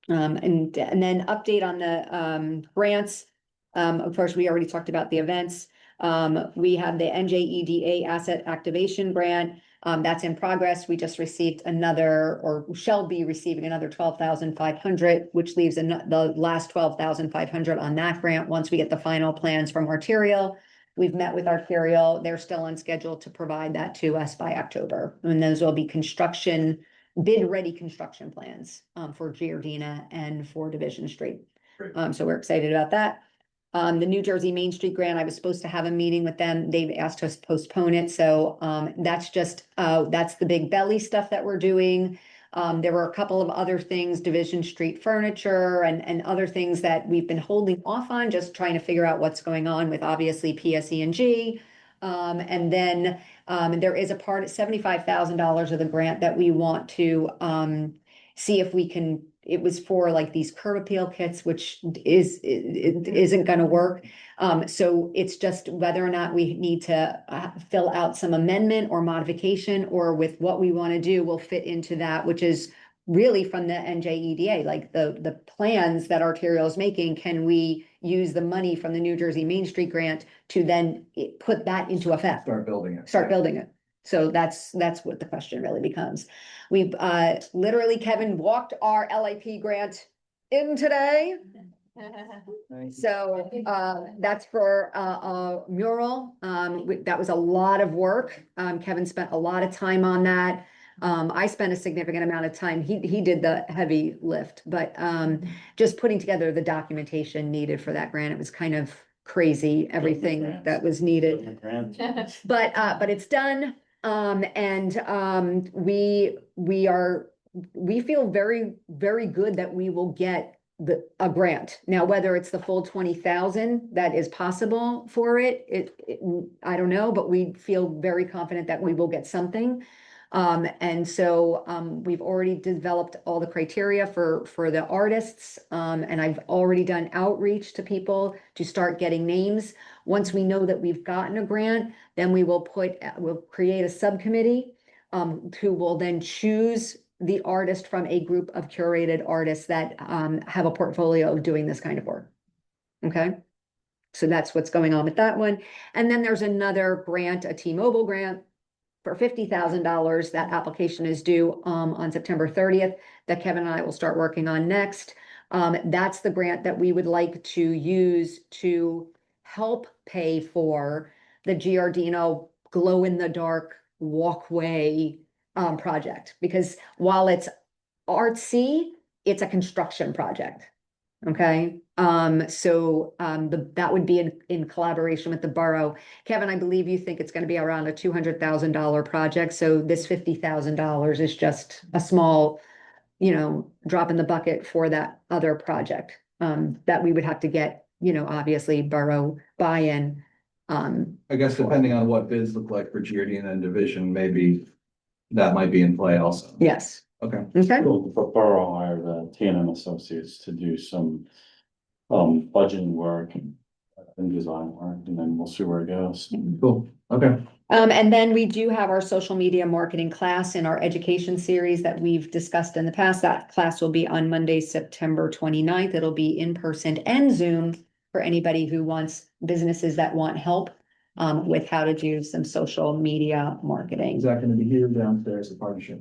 And then update on the grants. Of course, we already talked about the events. We have the NJEDA Asset Activation Grant. That's in progress. We just received another, or shall be receiving another 12,500, which leaves the last 12,500 on that grant. Once we get the final plans from Arterial, we've met with Arterial. They're still on schedule to provide that to us by October. And those will be bid-ready construction plans for Giardina and for Division Street. Great. So we're excited about that. The New Jersey Main Street grant, I was supposed to have a meeting with them. They've asked us to postpone it. So that's the big belly stuff that we're doing. There were a couple of other things, Division Street furniture and other things that we've been holding off on, just trying to figure out what's going on with obviously PSE&G. And then there is a part at $75,000 of the grant that we want to see if we can. It was for like these curb appeal kits, which isn't going to work. So it's just whether or not we need to fill out some amendment or modification, or with what we want to do will fit into that, which is really from the NJEDA, like the plans that Arterial is making. Can we use the money from the New Jersey Main Street grant to then put that into effect? Start building it. Start building it. So that's what the question really becomes. We've literally, Kevin walked our LIP grant in today. So that's for a mural. That was a lot of work. Kevin spent a lot of time on that. I spent a significant amount of time. He did the heavy lift, but just putting together the documentation needed for that grant, it was kind of crazy, everything that was needed. But it's done. We feel very, very good that we will get a grant. Now, whether it's the full 20,000 that is possible for it, I don't know, but we feel very confident that we will get something. We've already developed all the criteria for the artists. And I've already done outreach to people to start getting names. Once we know that we've gotten a grant, then we'll create a subcommittee who will then choose the artist from a group of curated artists that have a portfolio of doing this kind of work. Okay. So that's what's going on with that one. And then there's another grant, a T-Mobile grant for $50,000. That application is due on September 30th that Kevin and I will start working on next. That's the grant that we would like to use to help pay for the Giardino glow-in-the-dark walkway project. Because while it's artsy, it's a construction project. Okay, that would be in collaboration with the borough. Kevin, I believe you think it's going to be around a $200,000 project. So this $50,000 is just a small, drop in the bucket for that other project that we would have to get, obviously borough buy-in. I guess depending on what bids look like for Giardina and Division, maybe that might be in play also. Yes. Okay. Okay. But Borough hired T&M Associates to do some budgeting work and design work, and then we'll see where it goes. Cool. Okay. And then we do have our social media marketing class in our education series that we've discussed in the past. That class will be on Monday, September 29th. It'll be in person and Zoom for anybody who wants, businesses that want help with how to do some social media marketing. Is that going to be here downstairs, the partnership?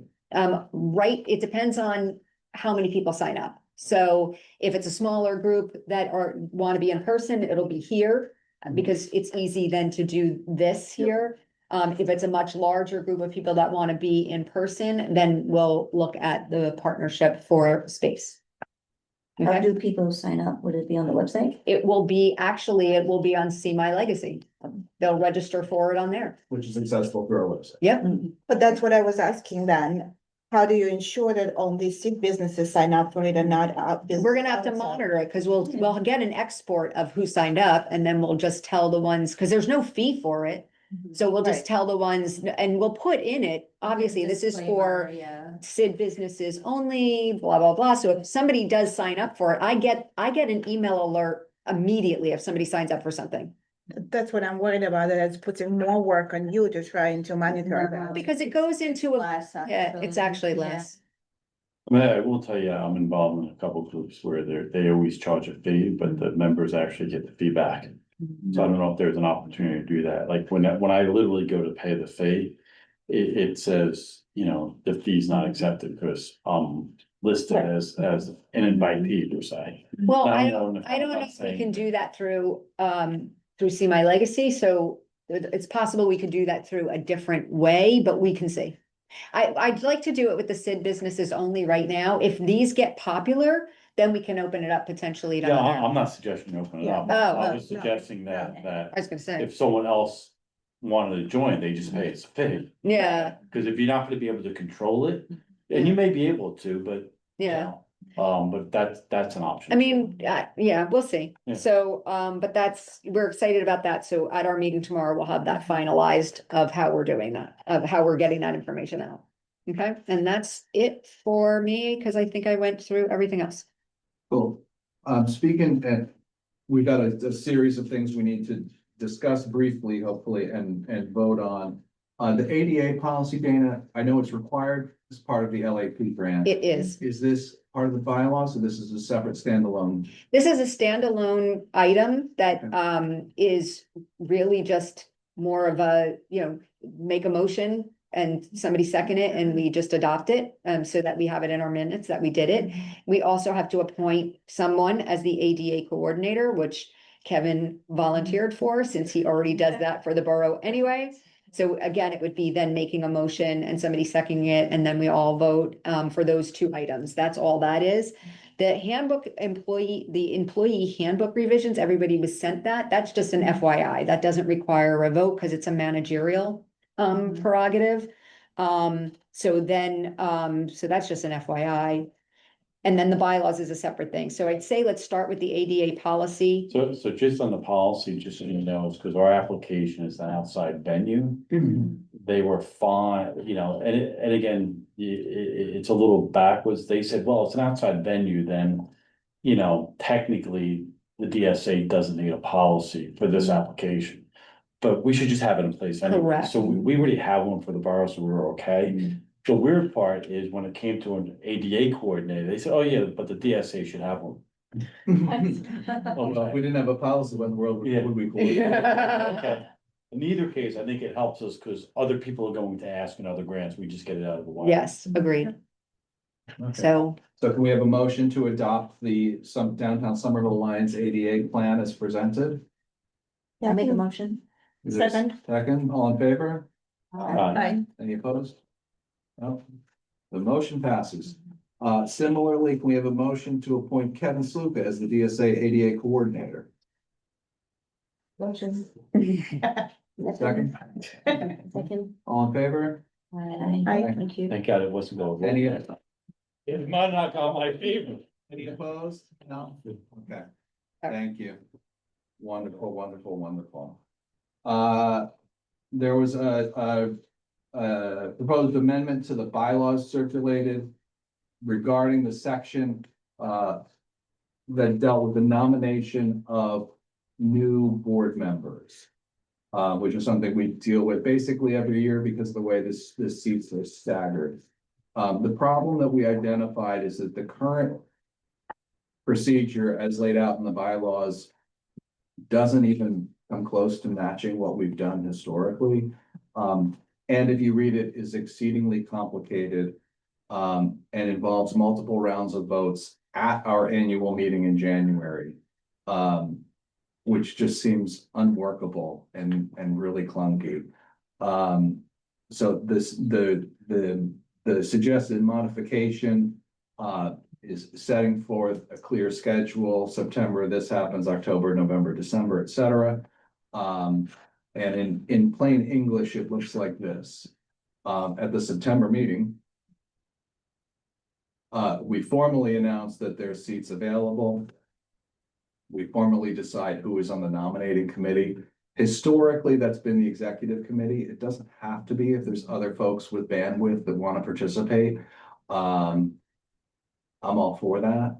Right, it depends on how many people sign up. So if it's a smaller group that want to be in person, it'll be here because it's easy then to do this here. If it's a much larger group of people that want to be in person, then we'll look at the partnership for space. How Okay, do people sign up? Would it be on the website? it will be on See My Legacy. They'll register for it on there. Which is accessible through our website. Yep. But that's what I was asking then. how do you ensure that only seed businesses sign up for it and not out? We're gonna have to monitor it, because we'll get an export of who signed up, and then we'll just tell the ones, because there's no fee for it. So we'll just Right. tell the ones, and we'll put in it, obviously, this is for Yeah. SID businesses only, blah, blah, blah. So if somebody does sign up for it, I get an email alert immediately if somebody signs up for something. That's what I'm worried about, that it's putting more work on you to trying to monitor that. Because it goes into a, Less, yeah, it's actually yeah. less. I mean, I will tell you, I'm involved in a couple of groups where they always charge a fee, but the members actually get the fee back. So I don't know if there's an opportunity to do that, like when I literally go to pay the fee, it says, the fee's not accepted because I'm listed as an invitee per se. Well, I I don't don't, know if I don't I'm know if we saying- can do that through See My Legacy, so it's possible we could do that through a different way, but we can see. I'd like to do it with the SID businesses only right now. If these get popular, then we can open it up potentially to Yeah, other. I'm not suggesting you open it up, Oh, I was no, suggesting no. that I was gonna say, if someone else wanted to join, they just pay us a fee. yeah, Cause if you're not gonna be able to control it, and you may be able to, but. yeah. But that's an option. I mean, yeah, we'll see. Yeah. So, but we're excited about that. So at our meeting tomorrow, we'll have that finalized of how we're doing that, of how we're getting that information out. Okay, and that's it for me, because I think I went through everything else. Cool. Speaking, and we got a series of things we need to discuss briefly, hopefully, and vote on. The ADA policy, Dana, I know it's required as part of the LAP grant. It is. Is this part of the bylaws, or this is a separate standalone? This is a standalone item that Okay. is really just more of a, make a motion and somebody second it and we just adopt it, so that we have it in our minutes that we did it. We also have to appoint someone as the ADA coordinator, which Kevin volunteered for, since he already does that for the borough anyway. So again, it would be then making a motion and somebody seconding it, and then we all vote for those two items. That's all that is. The employee handbook revisions, everybody was sent that. That's just an FYI. That doesn't require a vote because it's a managerial prerogative. So that's just an FYI. And then the bylaws is a separate thing. So I'd say let's start with the ADA policy. So just on the policy, just so you know, it's because our application is an outside venue. They were fine, and again, it's a little backwards. They said, well, it's an outside venue, then, technically the DSA doesn't need a policy for this application. But we should just have it in place anyway. Correct. So we already have one for the borough, so we're okay. The weird part is when it came to an ADA coordinator, they said, oh yeah, but the DSA should have one. Well, if we didn't have a policy, what in the world Yeah. would we call it? Okay. In either case, I think it helps us because other people are going to ask in other grants. We just get it out of the way. Yes, agreed. Okay. So So can we have a motion to adopt the downtown Somerville Alliance ADA plan as presented? I'll make a motion. Is there a Second. Second, all in favor? Aye. Any opposed? No. The motion passes. Similarly, can we have a motion to appoint Kevin Sluka as the DSA ADA coordinator? Motion. Second, Second. all in favor? Aye. Thank you. Thank God it wasn't going. Any, It might not got my favor. any opposed? No? Okay, thank you. Wonderful, wonderful, wonderful. There was a proposed amendment to the bylaws circulated regarding the section that dealt with the nomination of new board members, which is something we deal with basically every year because of the way this seats are staggered. The problem that we identified is that the current procedure as laid out in the bylaws doesn't even come close to matching what we've done historically. And if you read it, is exceedingly complicated and involves multiple rounds of votes at our annual meeting in January, which just seems unworkable and really clunky. So the suggested modification is setting forth a clear schedule. September, this happens, October, November, December, et cetera. And in plain English, it looks like this. At the September meeting, We formally announce that there's seats available. We formally decide who is on the nominating committee. Historically, that's been the executive committee. It doesn't have to be if there's other folks with bandwidth that want to participate. I'm all for that.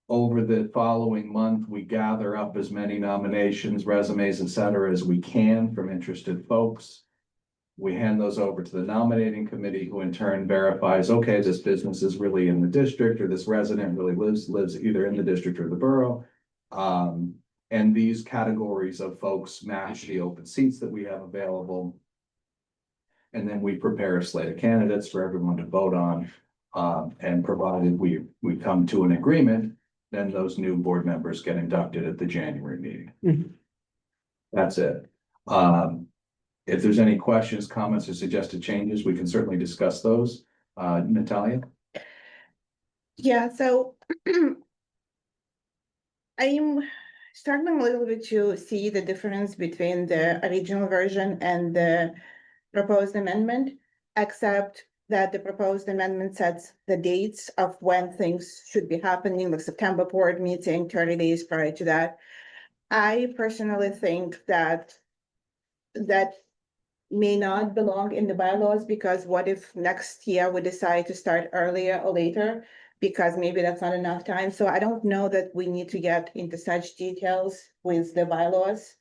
Over the following month, we gather up as many nominations, resumes, et cetera, as we can from interested folks. We hand those over to the nominating committee, who in turn verifies, okay, this business is really in the district, or this resident really lives either in the district or the borough. And these categories of folks match the open seats that we have available. And then we prepare a slate of candidates for everyone to vote on. And provided we come to an agreement, then those new board members get inducted at the January meeting. Mhm. That's it. If there's any questions, comments, or suggested changes, we can certainly discuss those. Natalia? Yeah, so I'm struggling a little bit to see the difference between the original version and the proposed amendment, except that the proposed amendment sets the dates of when things should be happening, like September board meeting, 30 days prior to that. I personally think that may not belong in the bylaws, because what if next year we decide to start earlier or later? Because maybe that's not enough time. So I don't know that we need to get into such details with the bylaws.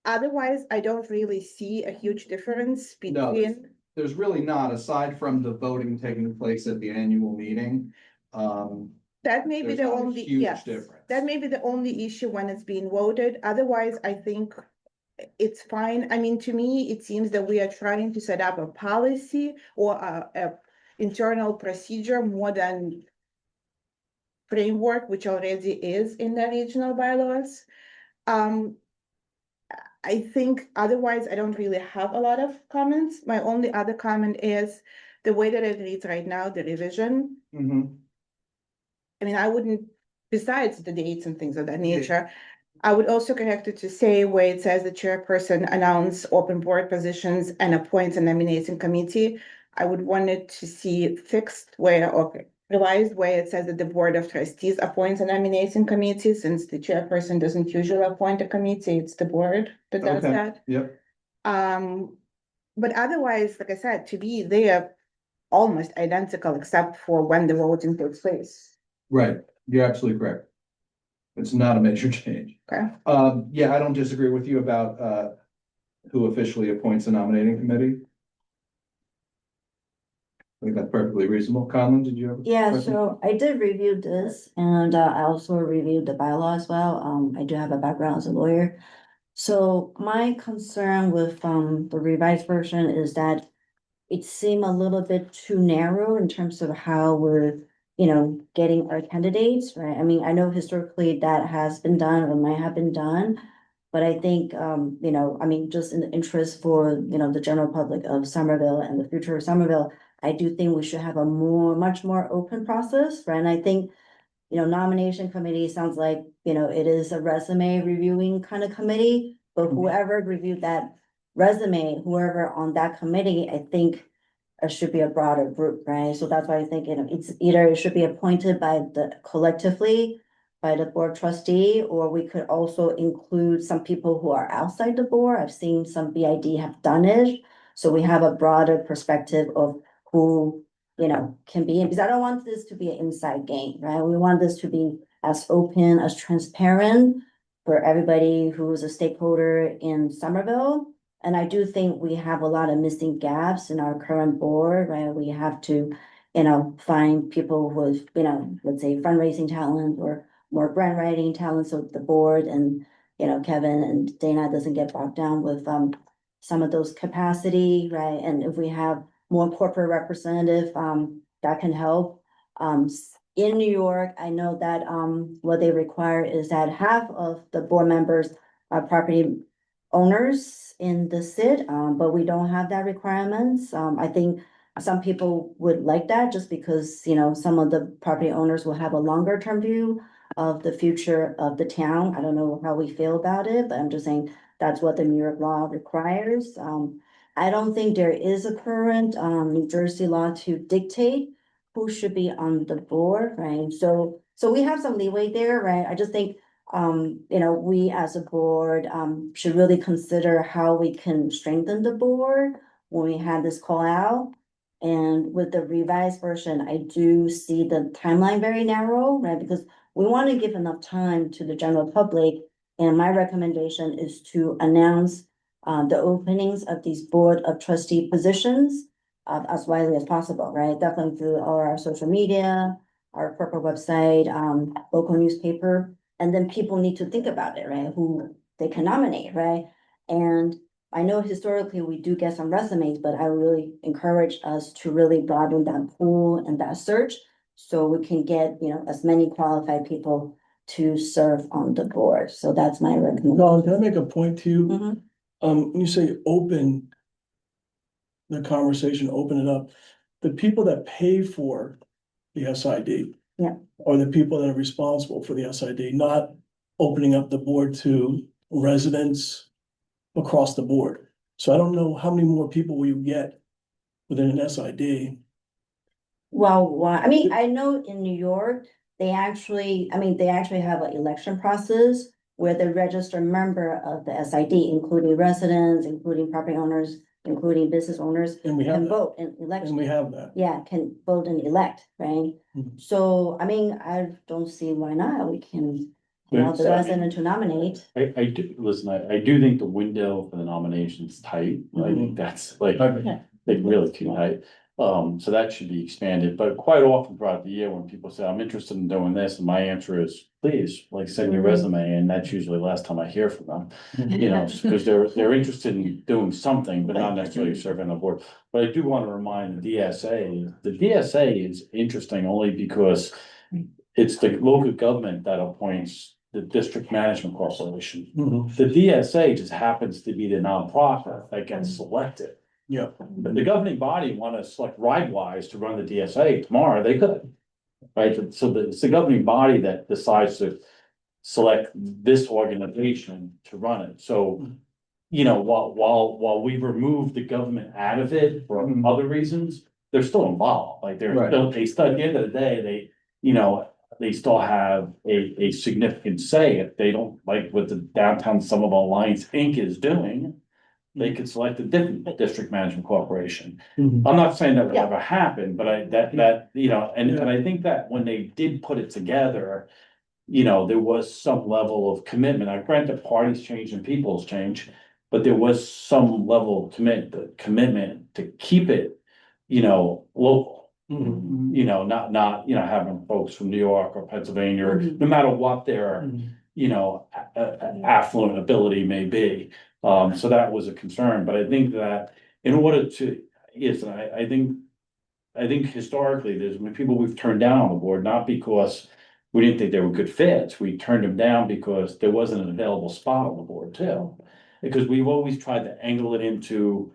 Otherwise, I don't really see a huge difference No, between. There's really not, aside from the voting taking place at the annual meeting. That may be There's the not a only, huge yes, difference. that may be the only issue when it's being voted. Otherwise, I think it's fine. I mean, to me, it seems that we are trying to set up a policy or a internal procedure more than framework, which already is in the regional bylaws. I think otherwise, I don't really have a lot of comments. My only other comment is the way that it reads right now, the revision. Mhm. I mean, I wouldn't, besides the dates and things of that nature, I would also correct it to say where it says the chairperson announce open board positions and appoints a nominating committee. I would want it to see fixed where, or revised where it says that the board of trustees appoints a nominating committee, since the chairperson doesn't usually appoint a committee, it's the board that does Okay. that. Yep. But otherwise, like I said, to me, they are almost identical except for when the voting takes place. Right. You're absolutely correct. It's not a major change. Okay. Yeah, I don't disagree with you about who officially appoints the nominating committee. I think that's perfectly reasonable. Colin, did you have? Yeah, question? so I did review this and I also reviewed the bylaw as well. I do have a background as a lawyer. So my concern with the revised version is that it seemed a little bit too narrow in terms of how we're, getting our candidates, right? I mean, I know historically that has been done or might have been done. But I think, just in the interest for, the general public of Somerville and the future of Somerville, I do think we should have a much more open process, right? And I think, nomination committee sounds like, it is a resume reviewing kind of committee. But whoever reviewed that resume, whoever on that committee, I think it should be a broader group, right? So that's why I think, it's either it should be appointed by the collectively by the board trustee, or we could also include some people who are outside the board. I've seen some BID have done it. So we have a broader perspective of who, can be in, because I don't want this to be an inside game, right? We want this to be as open, as transparent for everybody who is a stakeholder in Somerville. And I do think we have a lot of missing gaps in our current board, right? We have to, find people with, let's say fundraising talent or more grant writing talent, so the board and, Kevin and Dana doesn't get bogged down with some of those capacity, right? And if we have more corporate representative, that can help. In New York, I know that what they require is that half of the board members are property owners in the SID, but we don't have that requirements. I think some people would like that just because, some of the property owners will have a longer term view of the future of the town. I don't know how we feel about it, but I'm just saying that's what the New York law requires. I don't think there is a current New Jersey law to dictate who should be on the board, right? So we have some leeway there, right? I just think we as a board should really consider how we can strengthen the board when we had this call out. And with the revised version, I do see the timeline very narrow, right? Because we want to give enough time to the general public. And my recommendation is to announce the openings of these board of trustee positions as widely as possible, right? Definitely through our social media, our corporate website, local newspaper, and then people need to think about it, right? Who they can nominate, right? And I know historically we do get some resumes, but I really encourage us to really broaden that pool and that search so we can get, as many qualified people to serve on the board. So that's my recommendation. Dawn, can I make a point to you? Mhm. When you say open the conversation, open it up, the people that pay for the SID. Yeah. Are the people that are responsible for the SID, not opening up the board to residents across the board. So I don't know how many more people we get within an SID. Well, I mean, I know in New York, they actually have an election process where the registered member of the SID, including residents, including property owners, including business owners, And we have can that, vote in election. and we have that. Yeah, can vote and elect, right? Mhm. So, I mean, I don't see why not. We can allow the Yeah, resident to nominate. I do, listen, I do think the window for the nomination's tight, I think that's like really too tight. So that should be expanded, but quite often throughout the year when people say, I'm interested in doing this, and my answer is, please, like, send your resume, and that's usually the last time I hear from them. Because they're interested in doing something, but not necessarily serving on the board. But I do want to remind the DSA is interesting only because it's the local government that appoints the district management corporation. Mhm. The DSA just happens to be the nonprofit that gets selected. Yeah. But the governing body want to select RideWise to run the DSA tomorrow, they could. Right, so it's the governing body that decides to select this organization to run it, so. While we remove the government out of it for Mhm. other reasons, they're still involved, like they're Right. still, at the end of the day, they still have a significant say. If they don't like what the Downtown Somerville Alliance Inc. is doing, they could select a different district management corporation. Mhm. I'm not saying that would Yeah. ever happen, but and I think that when they did put it together, there was some level of commitment. I grant that parties change and people's change, but there was some level of commitment to keep it, local. Mhm. Not having folks from New York or Pennsylvania, or Mhm. no matter what their, Mhm. affluent ability may be. So that was a concern, but I think that in order to, yes, I think historically, there's been people we've turned down on the board, not because we didn't think they were good fits, we turned them down because there wasn't an available spot on the board too. Because we've always tried to angle it into,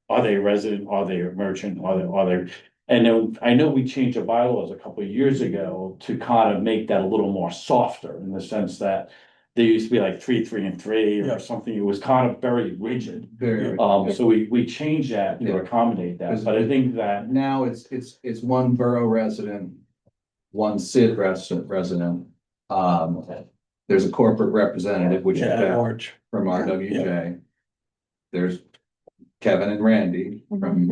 are they a resident, are they a merchant, are they? And then I know we changed the bylaws a couple of years ago to kind of make that a little more softer, in the sense that there used to be like 3, 3, and 3 Yeah. or something, it was kind of very rigid. Very. So we changed that to accommodate that, but I think that. Now it's one borough resident, one SID resident. There's a corporate representative, which is Yeah, at Beth large. from RWJ. There's Kevin and Randy from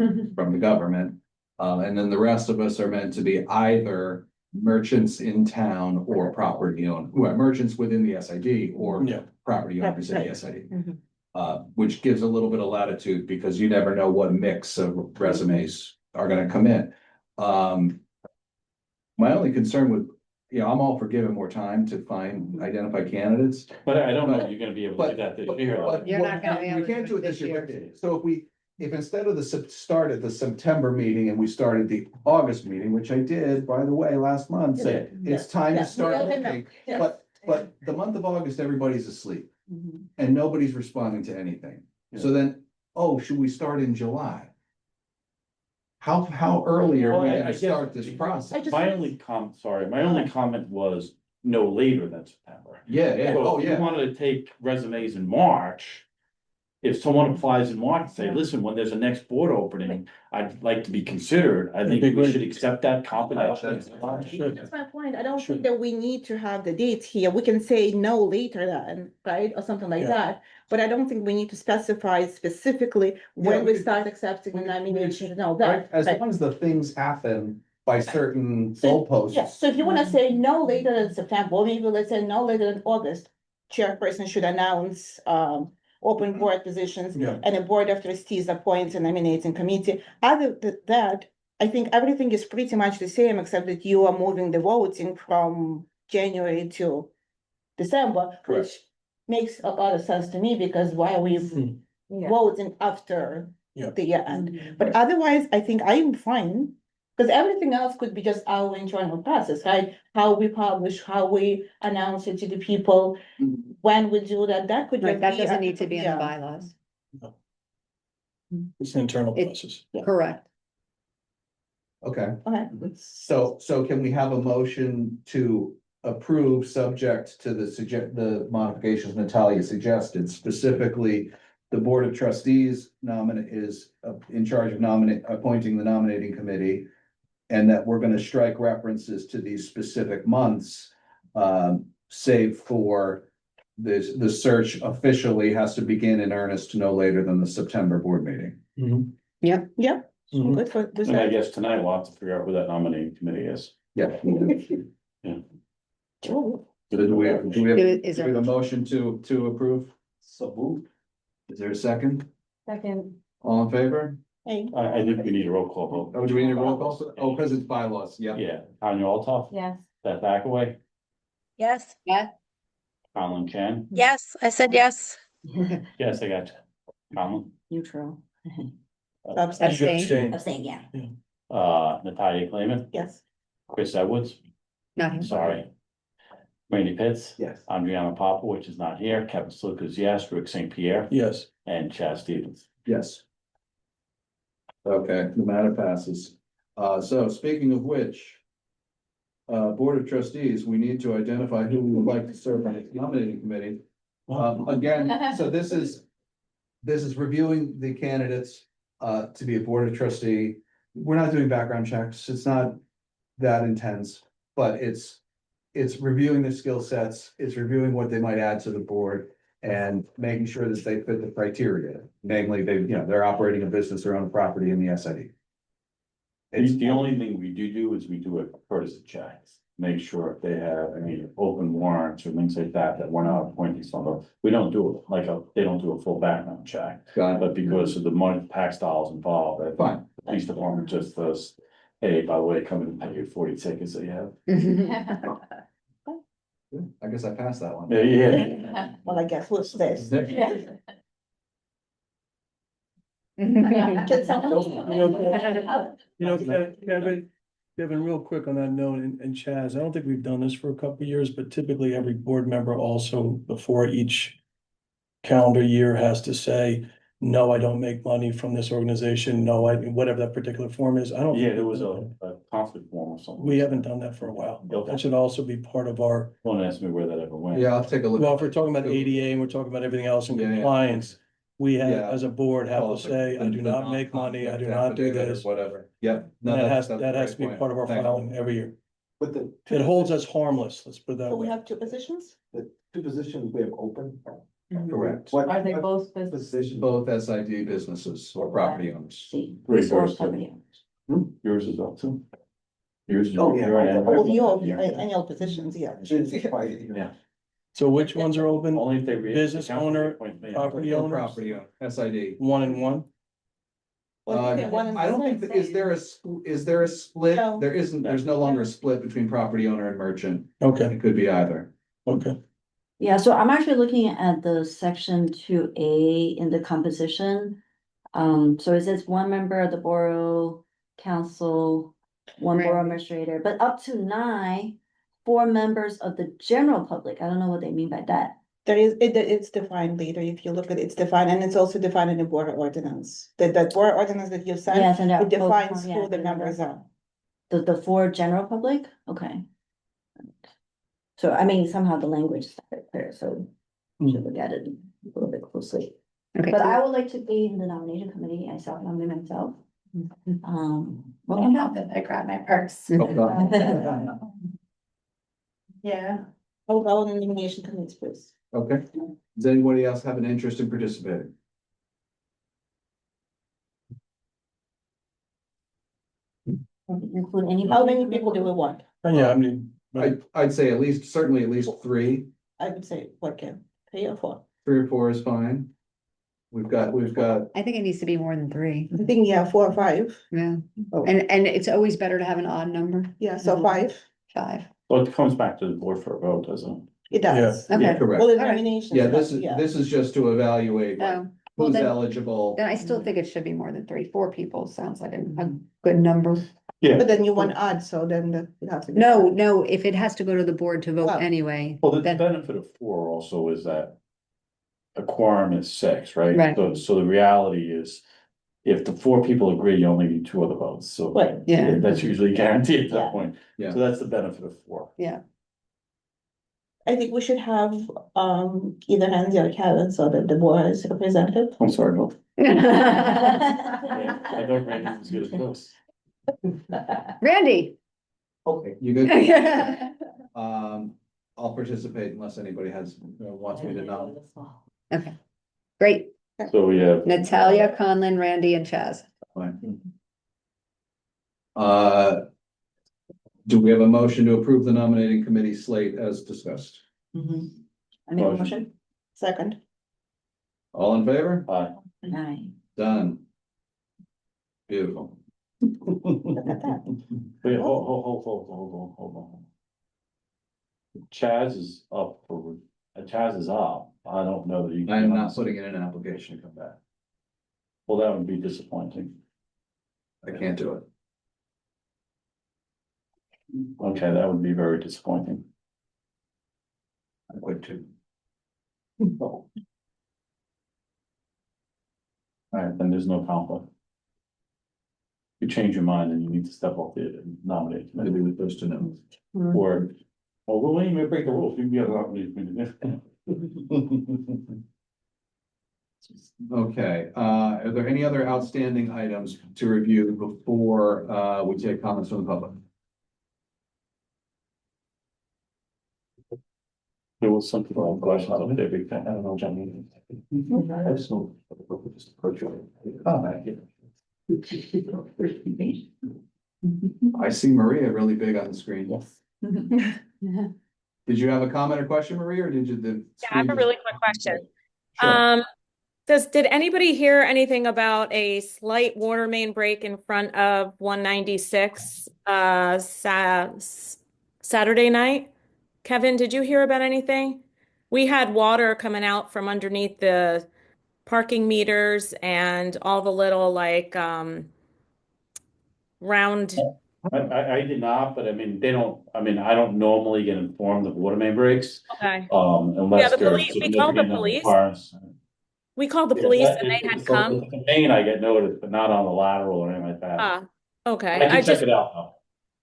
the government. And then the rest of us are meant to be either merchants in town or property owners, merchants within the SID or Yeah. property owners in the Right. SID. Mhm. Which gives a little bit of latitude because you never know what mix of resumes are gonna come in. My only concern with, I'm all for giving more time to identify candidates. But I don't know if you're gonna be able to do that this year. You're not gonna be able We to can't do do it this year. year. So if instead of start at the September meeting and we started the August meeting, which I did, by the way, last month, say, it's time Yeah. to start Yeah. looking. Yeah. But the month of August, everybody's asleep Mhm. and nobody's responding to anything. So then, should we start in July? How early are we Well, I gonna guess- start this process? My only comment was no later than September. Yeah, So if you wanted to take resumes in March, if someone applies in March, say, listen, when there's a next board opening, I'd like to be considered, I think Be we great. should accept that confidentially. That's my point. I don't Sure. think that we need to have the dates here. We can say no later than, right, or something like Yeah. that. But I don't think we need to specify specifically Yeah, when we we could- start accepting the nomination and all Right, that. as Right. long as the things happen by certain So- goalposts. Yeah, so if you wanna say no later than September, or maybe let's say no later than August, chairperson should announce, open board positions. Yeah. And a board of trustees appoints a nominating committee. Other than that, I think everything is pretty much the same, except that you are moving the voting from January to December, Correct. which makes a lot of sense to me, because why are we voting after Yeah. the year end? But otherwise, I think I'm fine, because everything else could be just our internal process, right? How we publish, how we announce it to the people, when we do that, that could Right, just that be doesn't a- need to be in the yeah. bylaws. It's an internal It- process. Correct. Okay, Okay, so can we have a motion to approve, subject to the modifications Natalia suggested, specifically the Board of Trustees is in charge of appointing the nominating committee, and that we're gonna strike references to these specific months, save for the search officially has to begin in earnest no later than the September board meeting. yeah, Mhm. good for this. And I guess tonight we'll have to figure out who that nominating committee is. Yeah. Sure. Do we have Is a there- motion to approve? So moved. Is there a second? Second. All in favor? Hey, I think we need a roll call vote. Oh, do we need a roll call? Oh, because it's bylaws, yeah. Yeah, Tanya Altough, Yes. Beth Hackaway, Yes, Colin Chan. yes, I said yes. Yes, I got you. Colin, Neutral. abstain. Abstain. Abstain, yeah. Natalia Clayman, Yes. Chris Edwards, Not here. sorry. Randy Pitts. Yes. Adriana Papa, which is not here, Kevin Slukas, yes, Rick St. Pierre, Yes. and Chad Stevens. Yes. Okay, the matter passes. So speaking of which, Board of Trustees, we need to identify who we would like to serve on the nominating committee. Again, so this is reviewing the candidates, to be a Board of Trustee. We're not doing background checks. It's not that intense, but it's reviewing the skill sets, it's reviewing what they might add to the board and making sure that they fit the criteria. Namely, they're operating a business, their own property in the SID. The only thing we do is we do a courtesy check, make sure if they have any open warrants or things like that, that we're not appointing someone. We don't do it they don't do a full background check, Got but because of the money, tax dollars involved, I think Fine. the police department just does, hey, by the way, come in and pay your 40 tickets that you have. I guess I passed that one. Yeah. Well, I guess what's this? You know, Kevin, real quick on that note, and Chaz, I don't think we've done this for a couple of years, but typically every board member also before each calendar year has to say, no, I don't make money from this organization, no, whatever that particular form is, I don't. Yeah, there was a conflict form or something. We haven't done that for a while. Okay. That should also be part of our, Don't ask me where that ever went. Yeah, I'll take a look. well, if we're talking about ADA and we're talking about everything else in Yeah, yeah. compliance, we have, Yeah. as a board, have to say, I do not make money, I do not do this. Whatever, yep. No, That that's- has, that's a that has to great be point. part of our Thank you. filing every year. With the It holds us harmless, let's put it that So we way. have two positions? two positions we have open. Correct. What Are they both business? position? Both SID businesses or property owners. See. Three Resource first. property owners. Yours is up too. Yours. Oh, yeah. you're an Well, annual. your annual positions, yeah. Yeah. So which ones are open? Only if they. Business owner, property Or owners, property owner, SID. 1 and 1? Well, okay, one and I don't the think, same. is there a split? No. There isn't, there's no longer a split between property owner and merchant. Okay, It could be either. okay. Yeah, so I'm actually looking at the section 2A in the composition. So it says one member of the borough council, one borough Right. administrator, but up to 9, 4 members of the general public. I don't know what they mean by that. There is, it's defined later, if you look at it, it's defined, and it's also defined in the board ordinance. That board ordinance that you sent, Yes, and it they're both- defines yeah, who the I members remember. are. The 4 general public, okay. So I mean, somehow the language is not very clear, so we should look at it a little bit closely. Okay. But I would like to be in the nomination committee. I self-nominate myself. Welcome back. I grabbed my purse. Yeah. I'll go on the nomination committee, please. Okay. Does anybody else have an interest in participating? Include any. How many people do we want? Yeah, I mean, I'd say certainly at least three. I would say, what, Kim? 3 or 4? 3 or 4 is fine. We've got, I think it needs to be more than 3. I think, yeah, 4 or 5. Yeah. Oh. And it's always better to have an odd number. Yeah, so 5. 5. Well, it comes back to the board for a vote, doesn't it? It does. Okay. yeah, correct. Well, the All right. nominations. Yeah, stuff, this is just to evaluate like, Oh, well, who's then, eligible. then I still think it should be more than 3. 4 people sounds like a good number. Yeah. But then you want odd, so then it has to be. No, odd. no, if it has to go to the board to vote Well, anyway, Well, the then, benefit of 4 also is that a quorum is 6, right? Right. So the reality is, if the 4 people agree, you only need 2 of the votes, so. Right. Yeah. That's usually guaranteed at Yeah. that point. Yeah. So that's the benefit of 4. yeah. I think we should have, either Nancy or Kevin so that the board is represented. I'm sorry, no. I know Randy was good at this. Randy. Okay, you good? I'll participate unless anybody wants me to know. Okay, great. So we have, Natalia, Conlon, Randy, and Chaz. Fine. Do we have a motion to approve the nominating committee slate as discussed? I make a Motion. motion. Second. All in favor? Aye. Done. Beautiful. Look at that. wait, hold on. Chaz is up Chaz is up. I don't know that you. I am not putting in an application to come back. Well, that would be disappointing. I can't do it. Okay, that would be very disappointing. I quit too. All right, then there's no conflict. You change your mind and you need to step off the nominate Maybe committee we're supposed to know. or, well, we won't even break the rules. You can be a nominate committee. Okay, are there any other outstanding items to review before we take comments from the public? There was some people have questions up there, big fan. I don't know, Johnny. I just know. Just approach you. Oh, I see Maria really big on the screen. Did you have a comment or question, Maria, or did you? Yeah, I have a really quick question. Sure. Did anybody hear anything about a slight water main break in front of 196 Saturday night? Kevin, did you hear about anything? We had water coming out from underneath the parking meters and all the little round. I did not, but I mean, I don't normally get informed of water main breaks. Okay. Unless the there's police- we called the significant police. requirements. We called the police and they had come. The main I get noticed, but not on the lateral or anything like that. Okay. I can check it out though.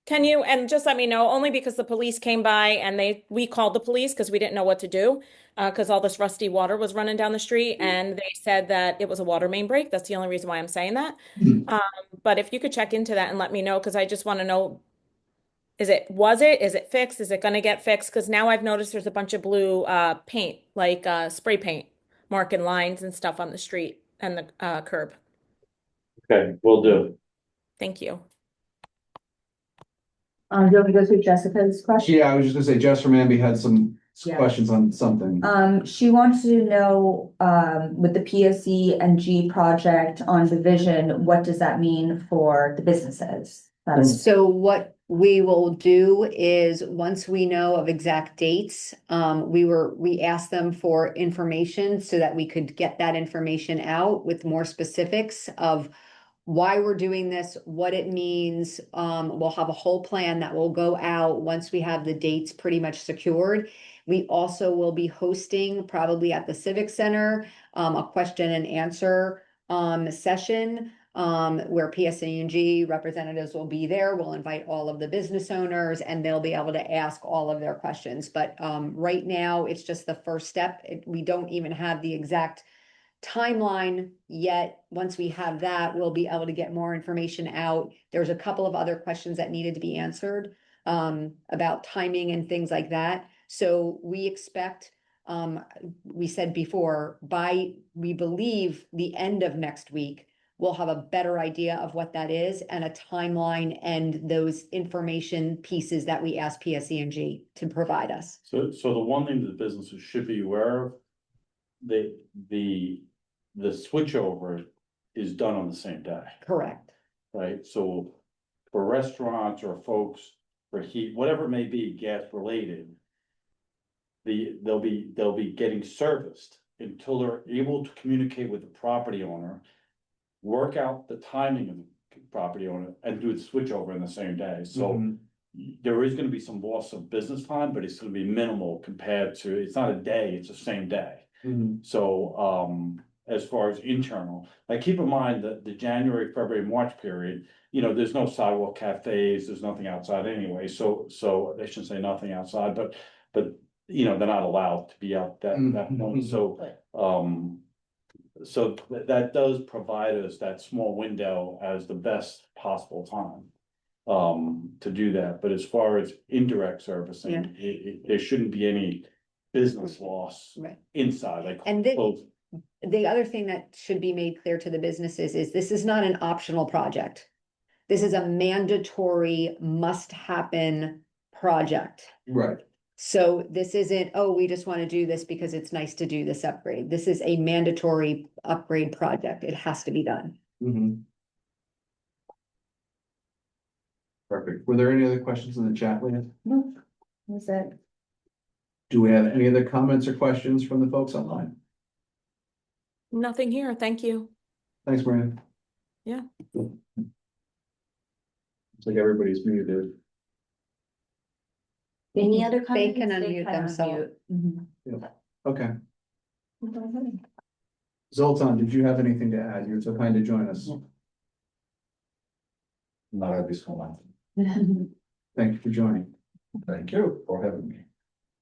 Can you, and just let me know, only because the police came by and we called the police because we didn't know what to do. Because all this rusty water was running down the street and they said that it was a water main break. That's the only reason why I'm saying that. But if you could check into that and let me know, because I just want to know, is it fixed? Is it going to get fixed? Because now I've noticed there's a bunch of blue paint, like spray paint, marking lines and stuff on the street and the curb. Okay, will do. Thank you. Do you want me to go through Jessica's question? Yeah, I was just gonna say, Jess from Amby had some Yeah. questions on something. She wanted to know, with the PSE and G project on division, what does that mean for the businesses? So what we will do is, once we know of exact dates, we asked them for information so that we could get that information out with more specifics of why we're doing this, what it means. We'll have a whole plan that will go out once we have the dates pretty much secured. We also will be hosting, probably at the Civic Center, a question and answer session where PSE&G representatives will be there. We'll invite all of the business owners and they'll be able to ask all of their questions. But right now, it's just the first step. We don't even have the exact timeline yet. Once we have that, we'll be able to get more information out. There's a couple of other questions that needed to be answered about timing and things like that. So we expect, we said before, we believe the end of next week, we'll have a better idea of what that is and a timeline and those information pieces that we asked PSE&G to provide us. So the one thing that the businesses should be aware of, the switchover is done on the same day, Correct. right? So for restaurants or folks for heat, whatever it may be, gas related, they'll be getting serviced until they're able to communicate with the property owner, work out the timing of the property owner, and do the switchover in the same day. So there is gonna be some loss of business time, but it's gonna be minimal compared to, it's not a day, it's the same day. So, as far as internal, like, keep in mind that the January, February, March period, you know, there's no sidewalk cafes, there's nothing outside anyway, so they shouldn't say nothing outside, but, you know, they're not allowed to be out that point, so, so that does provide us that small window as the best possible time to do that, but as far as indirect servicing, there shouldn't be any business loss Right. inside, like. And then- close- The other thing that should be made clear to the businesses is this is not an optional project. This is a mandatory, must happen project. Right. So this isn't, oh, we just want to do this because it's nice to do this upgrade. This is a mandatory upgrade project. It has to be done. Perfect. Were there any other questions in the chat, Leah? No. Was that? Do we have any other comments or questions from the folks online? Nothing here, thank you. Thanks, Maria. Yeah. Looks like everybody's muted. Any other They comments? can unmute themselves. Okay. Zoltan, did you have anything to add? You're so kind to join us. Not at this moment. Thank you for joining. Thank you for having me.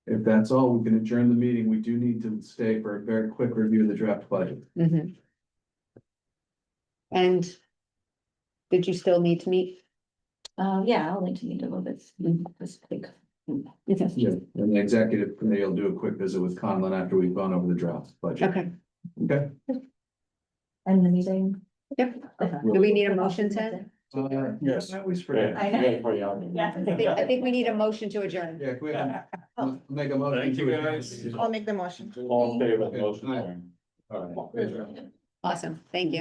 If that's all, we can adjourn the meeting. We do need to stay for a very quick review of the draft budget. Mhm. And did you still need to meet? Yeah, I'll need to meet a little bit, this quick. Yeah, and the executive committee will do a quick visit with Conlon after we've gone over the draft budget. Okay. Okay. And the meeting. Yep. Do we need a motion, Ted? Yes. I always forget. I know. I think we need a motion to adjourn. Yeah, can we make a motion? Thank you, to adjourn? guys. I'll make the motion. All in favor of the motion? All right. Awesome. Thank you.